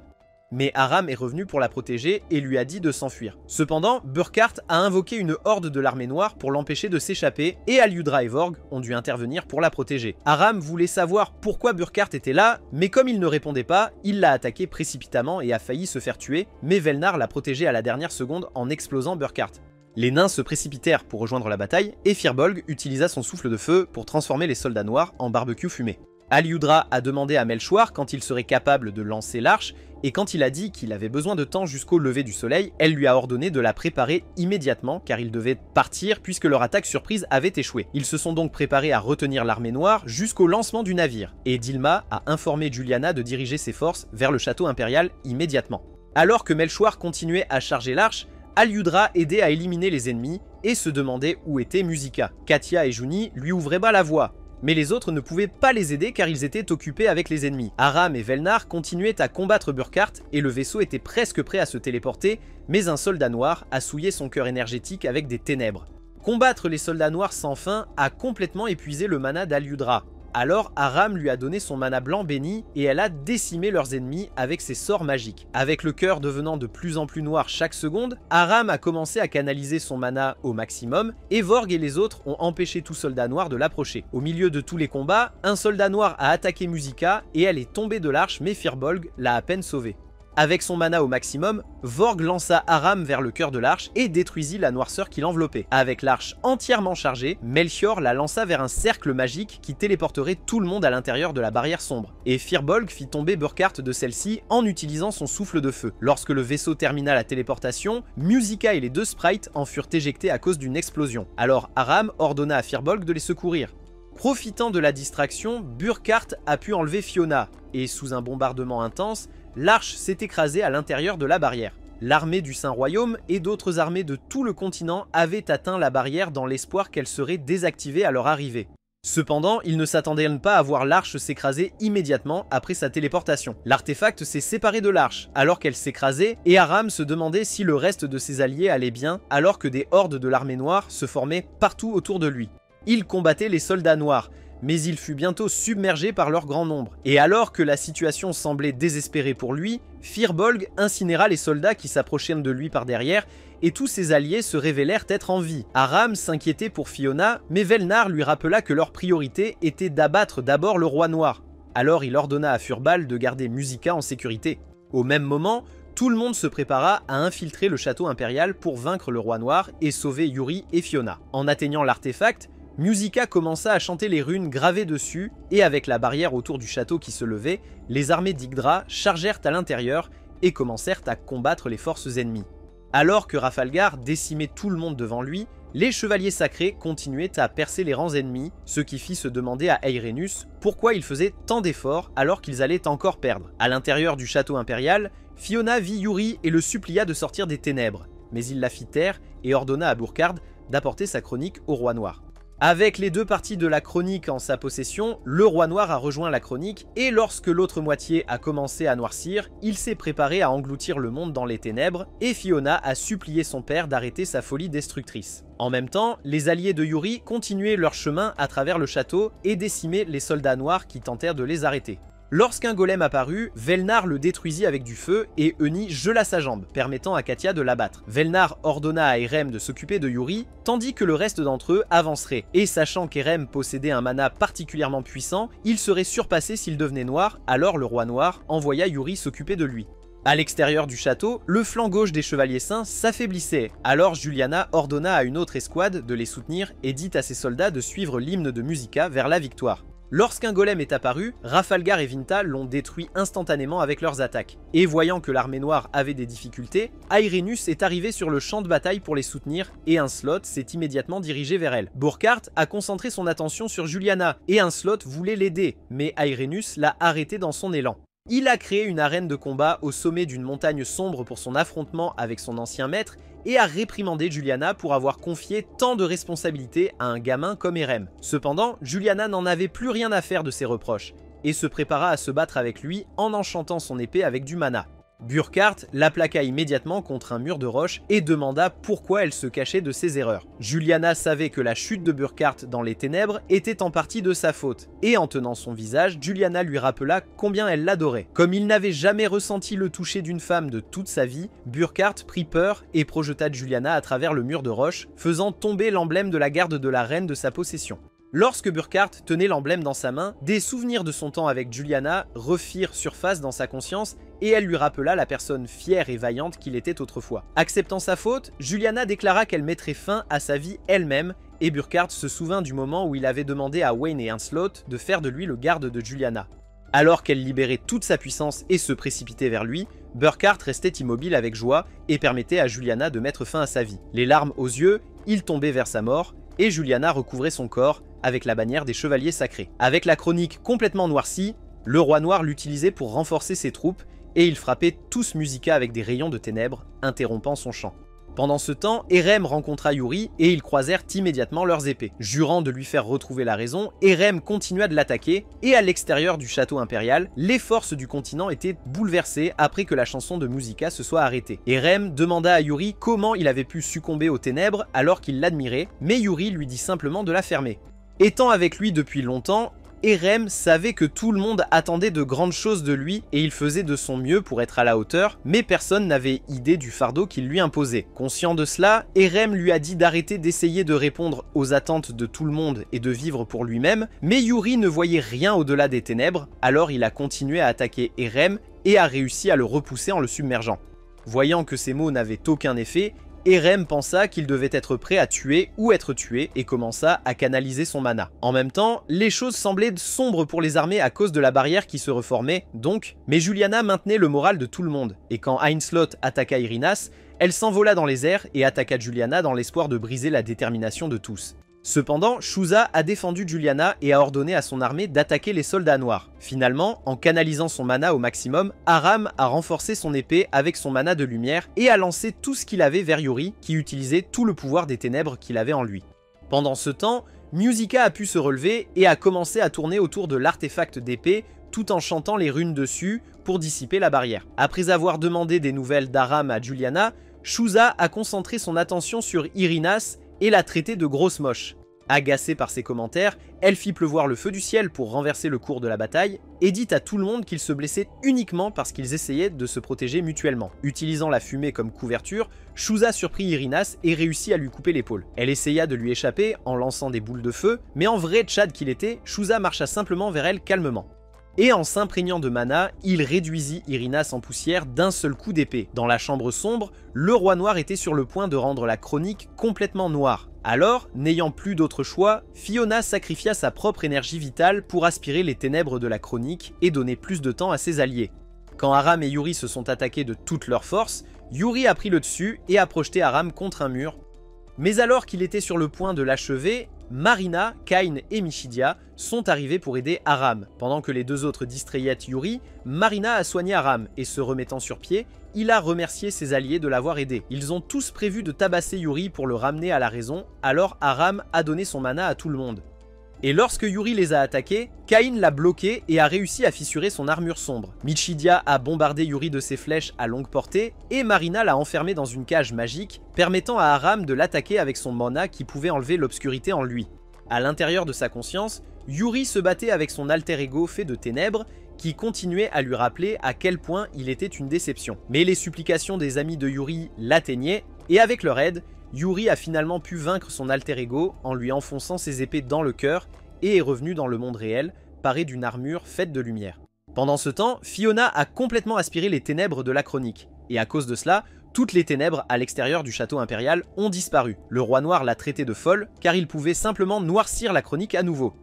Mais Aram est revenu pour la protéger et lui a dit de s'enfuir. Cependant, Burkhart a invoqué une horde de l'armée noire pour l'empêcher de s'échapper et Aludra et Vorg ont dû intervenir pour la protéger. Aram voulait savoir pourquoi Burkhart était là, mais comme il ne répondait pas, il l'a attaqué précipitamment et a failli se faire tuer, mais Velnar l'a protégé à la dernière seconde en explosant Burkhart. Les nains se précipitèrent pour rejoindre la bataille et Firbolg utilisa son souffle de feu pour transformer les soldats noirs en barbecue fumé. Aliudra a demandé à Melchoir quand il serait capable de lancer l'arche, et quand il a dit qu'il avait besoin de temps jusqu'au lever du soleil, elle lui a ordonné de la préparer immédiatement car ils devaient partir puisque leur attaque surprise avait échoué. Ils se sont donc préparés à retenir l'armée noire jusqu'au lancement du navire, et Dilma a informé Juliana de diriger ses forces vers le château impérial immédiatement. Alors que Melchoir continuait à charger l'arche, Aliudra aidait à éliminer les ennemis et se demandait où était Musica. Katia et Juni lui ouvraient bas la voie, mais les autres ne pouvaient pas les aider car ils étaient occupés avec les ennemis. Aram et Velnar continuaient à combattre Burkhart et le vaisseau était presque prêt à se téléporter, mais un soldat noir a souillé son cœur énergétique avec des ténèbres. Combattre les soldats noirs sans fin a complètement épuisé le mana d'Aliudra. Alors Aram lui a donné son mana blanc béni et elle a décimé leurs ennemis avec ses sorts magiques. Avec le cœur devenant de plus en plus noir chaque seconde, Aram a commencé à canaliser son mana au maximum et Vorg et les autres ont empêché tout soldat noir de l'approcher. Au milieu de tous les combats, un soldat noir a attaqué Musica et elle est tombée de l'arche mais Firbolg l'a à peine sauvée. Avec son mana au maximum, Vorg lança Aram vers le cœur de l'arche et détruisit la noirceur qui l'enveloppait. Avec l'arche entièrement chargée, Melchior la lança vers un cercle magique qui téléporterait tout le monde à l'intérieur de la barrière sombre. Et Firbolg fit tomber Burkhart de celle-ci en utilisant son souffle de feu. Lorsque le vaisseau termina la téléportation, Musica et les deux sprites en furent éjectés à cause d'une explosion. Alors Aram ordonna à Firbolg de les secourir. Profitant de la distraction, Burkhart a pu enlever Fiona, et sous un bombardement intense, l'arche s'est écrasée à l'intérieur de la barrière. L'armée du Saint-Royaume et d'autres armées de tout le continent avaient atteint la barrière dans l'espoir qu'elle serait désactivée à leur arrivée. Cependant, ils ne s'attendaient pas à voir l'arche s'écraser immédiatement après sa téléportation. L'artefact s'est séparé de l'arche alors qu'elle s'écrasait et Aram se demandait si le reste de ses alliés allait bien alors que des hordes de l'armée noire se formaient partout autour de lui. Il combattait les soldats noirs, mais il fut bientôt submergé par leur grand nombre. Et alors que la situation semblait désespérée pour lui, Firbolg incinéra les soldats qui s'approchèrent de lui par derrière, et tous ses alliés se révélèrent être en vie. Aram s'inquiétait pour Fiona, mais Velnar lui rappela que leur priorité était d'abattre d'abord le roi noir. Alors il ordonna à Furball de garder Musica en sécurité. Au même moment, tout le monde se prépara à infiltrer le château impérial pour vaincre le roi noir et sauver Yuri et Fiona. En atteignant l'artefact, Musica commença à chanter les runes gravées dessus, et avec la barrière autour du château qui se levait, les armées d'Yggdra chargèrent à l'intérieur et commencèrent à combattre les forces ennemies. Alors que Rafalgar décimait tout le monde devant lui, les chevaliers sacrés continuaient à percer les rangs ennemis, ce qui fit se demander à Eirenus pourquoi ils faisaient tant d'efforts alors qu'ils allaient encore perdre. À l'intérieur du château impérial, Fiona vit Yuri et le supplia de sortir des ténèbres, mais il la fit taire et ordonna à Burkhart d'apporter sa chronique au roi noir. Avec les deux parties de la chronique en sa possession, le roi noir a rejoint la chronique, et lorsque l'autre moitié a commencé à noircir, il s'est préparé à engloutir le monde dans les ténèbres, et Fiona a supplié son père d'arrêter sa folie destructrice. En même temps, les alliés de Yuri continuaient leur chemin à travers le château et décimaient les soldats noirs qui tentèrent de les arrêter. Lorsqu'un golem apparut, Velnar le détruisit avec du feu et Eunie gela sa jambe, permettant à Katia de l'abattre. Velnar ordonna à Erem de s'occuper de Yuri, tandis que le reste d'entre eux avancerait, et sachant qu'Erem possédait un mana particulièrement puissant, il serait surpassé s'il devenait noir, alors le roi noir envoya Yuri s'occuper de lui. À l'extérieur du château, le flanc gauche des Chevaliers Saints s'affaiblissait, alors Juliana ordonna à une autre escouade de les soutenir et dit à ses soldats de suivre l'hymne de Musica vers la victoire. Lorsqu'un golem est apparu, Rafalgar et Vinta l'ont détruit instantanément avec leurs attaques. Et voyant que l'armée noire avait des difficultés, Airenus est arrivé sur le champ de bataille pour les soutenir et un slot s'est immédiatement dirigé vers elle. Burkhart a concentré son attention sur Juliana et un slot voulait l'aider, mais Airenus l'a arrêté dans son élan. Il a créé une arène de combat au sommet d'une montagne sombre pour son affrontement avec son ancien maître et a réprimandé Juliana pour avoir confié tant de responsabilités à un gamin comme Erem. Cependant, Juliana n'en avait plus rien à faire de ses reproches et se prépara à se battre avec lui en enchantant son épée avec du mana. Burkhart l'applaqua immédiatement contre un mur de roche et demanda pourquoi elle se cachait de ses erreurs. Juliana savait que la chute de Burkhart dans les ténèbres était en partie de sa faute, et en tenant son visage, Juliana lui rappela combien elle l'adorait. Comme il n'avait jamais ressenti le toucher d'une femme de toute sa vie, Burkhart prit peur et projeta Juliana à travers le mur de roche, faisant tomber l'emblème de la garde de la reine de sa possession. Lorsque Burkhart tenait l'emblème dans sa main, des souvenirs de son temps avec Juliana refirent surface dans sa conscience et elle lui rappela la personne fière et vaillante qu'il était autrefois. Acceptant sa faute, Juliana déclara qu'elle mettrait fin à sa vie elle-même et Burkhart se souvint du moment où il avait demandé à Wayne et Lancelot de faire de lui le garde de Juliana. Alors qu'elle libérait toute sa puissance et se précipitait vers lui, Burkhart restait immobile avec joie et permettait à Juliana de mettre fin à sa vie. Les larmes aux yeux, il tombait vers sa mort et Juliana recouvrait son corps avec la bannière des chevaliers sacrés. Avec la chronique complètement noircie, le roi noir l'utilisait pour renforcer ses troupes et il frappait tous Musica avec des rayons de ténèbres, interrompant son chant. Pendant ce temps, Erem rencontra Yuri et ils croisèrent immédiatement leurs épées. Jurant de lui faire retrouver la raison, Erem continua de l'attaquer et à l'extérieur du château impérial, les forces du continent étaient bouleversées après que la chanson de Musica se soit arrêtée. Erem demanda à Yuri comment il avait pu succomber aux ténèbres alors qu'il l'admirait, mais Yuri lui dit simplement de la fermer. Étant avec lui depuis longtemps, Erem savait que tout le monde attendait de grandes choses de lui et il faisait de son mieux pour être à la hauteur, mais personne n'avait idée du fardeau qu'il lui imposait. Conscient de cela, Erem lui a dit d'arrêter d'essayer de répondre aux attentes de tout le monde et de vivre pour lui-même, mais Yuri ne voyait rien au-delà des ténèbres, alors il a continué à attaquer Erem et a réussi à le repousser en le submergeant. Voyant que ces mots n'avaient aucun effet, Erem pensa qu'il devait être prêt à tuer ou être tué et commença à canaliser son mana. En même temps, les choses semblaient sombres pour les armées à cause de la barrière qui se reformait, donc, mais Juliana maintenait le moral de tout le monde, et quand Lancelot attaqua Irinas, elle s'envola dans les airs et attaqua Juliana dans l'espoir de briser la détermination de tous. Cependant, Shuza a défendu Juliana et a ordonné à son armée d'attaquer les soldats noirs. Finalement, en canalisant son mana au maximum, Aram a renforcé son épée avec son mana de lumière et a lancé tout ce qu'il avait vers Yuri, qui utilisait tout le pouvoir des ténèbres qu'il avait en lui. Pendant ce temps, Musica a pu se relever et a commencé à tourner autour de l'artefact d'épée tout en chantant les runes dessus pour dissiper la barrière. Après avoir demandé des nouvelles d'Aram à Juliana, Shuza a concentré son attention sur Irinas et l'a traité de grosse moche. Agacée par ses commentaires, elle fit pleuvoir le feu du ciel pour renverser le cours de la bataille et dit à tout le monde qu'ils se blessaient uniquement parce qu'ils essayaient de se protéger mutuellement. Utilisant la fumée comme couverture, Shuza surprit Irinas et réussit à lui couper l'épaule. Elle essaya de lui échapper en lançant des boules de feu, mais en vrai tchad qu'il était, Shuza marcha simplement vers elle calmement. Et en s'imprégnant de mana, il réduisit Irinas en poussière d'un seul coup d'épée. Dans la chambre sombre, le roi noir était sur le point de rendre la chronique complètement noire. Alors, n'ayant plus d'autre choix, Fiona sacrifia sa propre énergie vitale pour aspirer les ténèbres de la chronique et donner plus de temps à ses alliés. Quand Aram et Yuri se sont attaqués de toute leur force, Yuri a pris le dessus et a projeté Aram contre un mur, Mais alors qu'il était sur le point de l'achever, Marina, Kain et Michidia sont arrivés pour aider Aram. Pendant que les deux autres distrayaient Yuri, Marina a soigné Aram et se remettant sur pied, il a remercié ses alliés de l'avoir aidé. Ils ont tous prévu de tabasser Yuri pour le ramener à la raison, alors Aram a donné son mana à tout le monde. Et lorsque Yuri les a attaqués, Kain l'a bloqué et a réussi à fissurer son armure sombre. Michidia a bombardé Yuri de ses flèches à longue portée et Marina l'a enfermé dans une cage magique, permettant à Aram de l'attaquer avec son mana qui pouvait enlever l'obscurité en lui. À l'intérieur de sa conscience, Yuri se battait avec son alter ego fait de ténèbres qui continuait à lui rappeler à quel point il était une déception. Mais les supplications des amis de Yuri l'atteignaient et avec leur aide, Yuri a finalement pu vaincre son alter ego en lui enfonçant ses épées dans le cœur et est revenu dans le monde réel, paré d'une armure faite de lumière. Pendant ce temps, Fiona a complètement aspiré les ténèbres de la chronique, et à cause de cela, toutes les ténèbres à l'extérieur du château impérial ont disparu. Le roi noir l'a traitée de folle, car il pouvait simplement noircir la chronique à nouveau.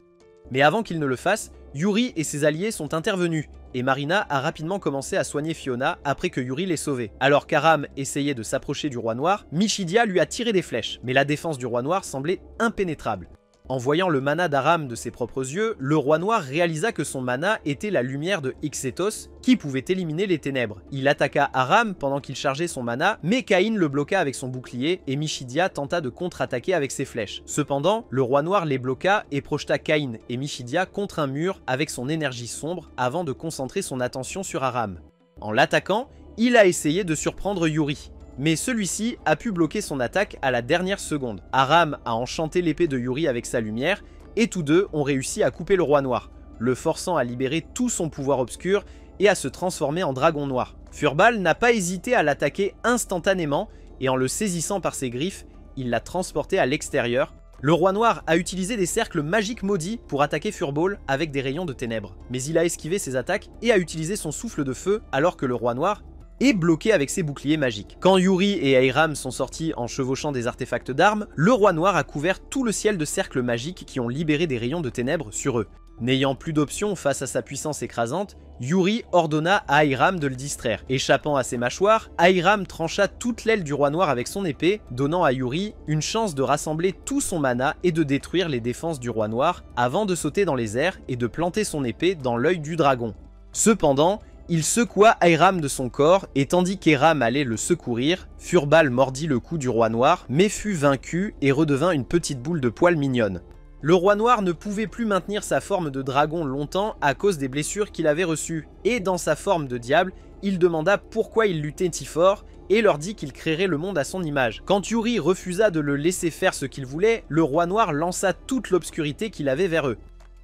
Mais avant qu'il ne le fasse, Yuri et ses alliés sont intervenus, et Marina a rapidement commencé à soigner Fiona après que Yuri l'ait sauvée. Alors qu'Aram essayait de s'approcher du roi noir, Michidia lui a tiré des flèches, mais la défense du roi noir semblait impénétrable. En voyant le mana d'Aram de ses propres yeux, le roi noir réalisa que son mana était la lumière de Ixetos, qui pouvait éliminer les ténèbres. Il attaqua Aram pendant qu'il chargeait son mana, mais Kain le bloqua avec son bouclier et Michidia tenta de contre-attaquer avec ses flèches. Cependant, le roi noir les bloqua et projeta Kain et Michidia contre un mur avec son énergie sombre avant de concentrer son attention sur Aram. En l'attaquant, il a essayé de surprendre Yuri. Mais celui-ci a pu bloquer son attaque à la dernière seconde. Aram a enchanté l'épée de Yuri avec sa lumière, et tous deux ont réussi à couper le roi noir, le forçant à libérer tout son pouvoir obscur et à se transformer en dragon noir. Furball n'a pas hésité à l'attaquer instantanément, et en le saisissant par ses griffes, il l'a transporté à l'extérieur. Le roi noir a utilisé des cercles magiques maudits pour attaquer Furball avec des rayons de ténèbres. Mais il a esquivé ses attaques et a utilisé son souffle de feu alors que le roi noir est bloqué avec ses boucliers magiques. Quand Yuri et Ahiram sont sortis en chevauchant des artefacts d'armes, le roi noir a couvert tout le ciel de cercles magiques qui ont libéré des rayons de ténèbres sur eux. N'ayant plus d'options face à sa puissance écrasante, Yuri ordonna à Ahiram de le distraire. Échappant à ses mâchoires, Ahiram trancha toute l'aile du roi noir avec son épée, donnant à Yuri une chance de rassembler tout son mana et de détruire les défenses du roi noir avant de sauter dans les airs et de planter son épée dans l'œil du dragon. Cependant, il secoua Ahiram de son corps et tandis qu'Ahiram allait le secourir, Furball mordit le cou du roi noir mais fut vaincu et redevint une petite boule de poils mignonne. Le roi noir ne pouvait plus maintenir sa forme de dragon longtemps à cause des blessures qu'il avait reçues et dans sa forme de diable, il demanda pourquoi il luttait si fort et leur dit qu'il créerait le monde à son image. Quand Yuri refusa de le laisser faire ce qu'il voulait, le roi noir lança toute l'obscurité qu'il avait vers eux.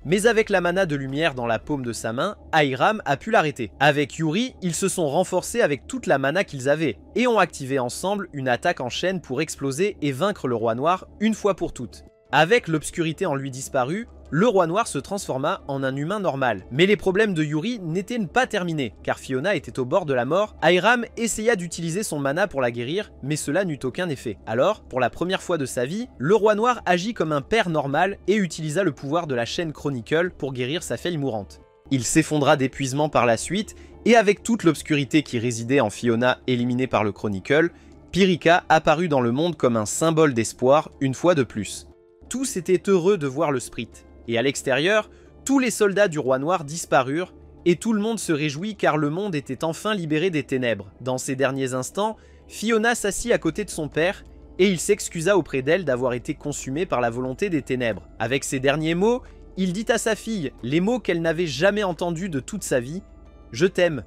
Mais avec la mana de lumière dans la paume de sa main, Ahiram a pu l'arrêter. Avec Yuri, ils se sont renforcés avec toute la mana qu'ils avaient, et ont activé ensemble une attaque en chaîne pour exploser et vaincre le roi noir une fois pour toutes. Avec l'obscurité en lui disparue, le roi noir se transforma en un humain normal. Mais les problèmes de Yuri n'étaient pas terminés, car Fiona était au bord de la mort. Ahiram essaya d'utiliser son mana pour la guérir, mais cela n'eut aucun effet. Alors, pour la première fois de sa vie, le roi noir agit comme un père normal et utilisa le pouvoir de la chaîne Chronicle pour guérir sa fille mourante. Il s'effondra d'épuisement par la suite, et avec toute l'obscurité qui résidait en Fiona éliminée par le Chronicle, Pyrrhika apparut dans le monde comme un symbole d'espoir une fois de plus. Tous étaient heureux de voir le Sprite. Et à l'extérieur, tous les soldats du roi noir disparurent, et tout le monde se réjouit car le monde était enfin libéré des ténèbres. Dans ces derniers instants, Fiona s'assit à côté de son père, et il s'excusa auprès d'elle d'avoir été consumé par la volonté des ténèbres. Avec ces derniers mots, il dit à sa fille les mots qu'elle n'avait jamais entendus de toute sa vie, « Je t'aime ».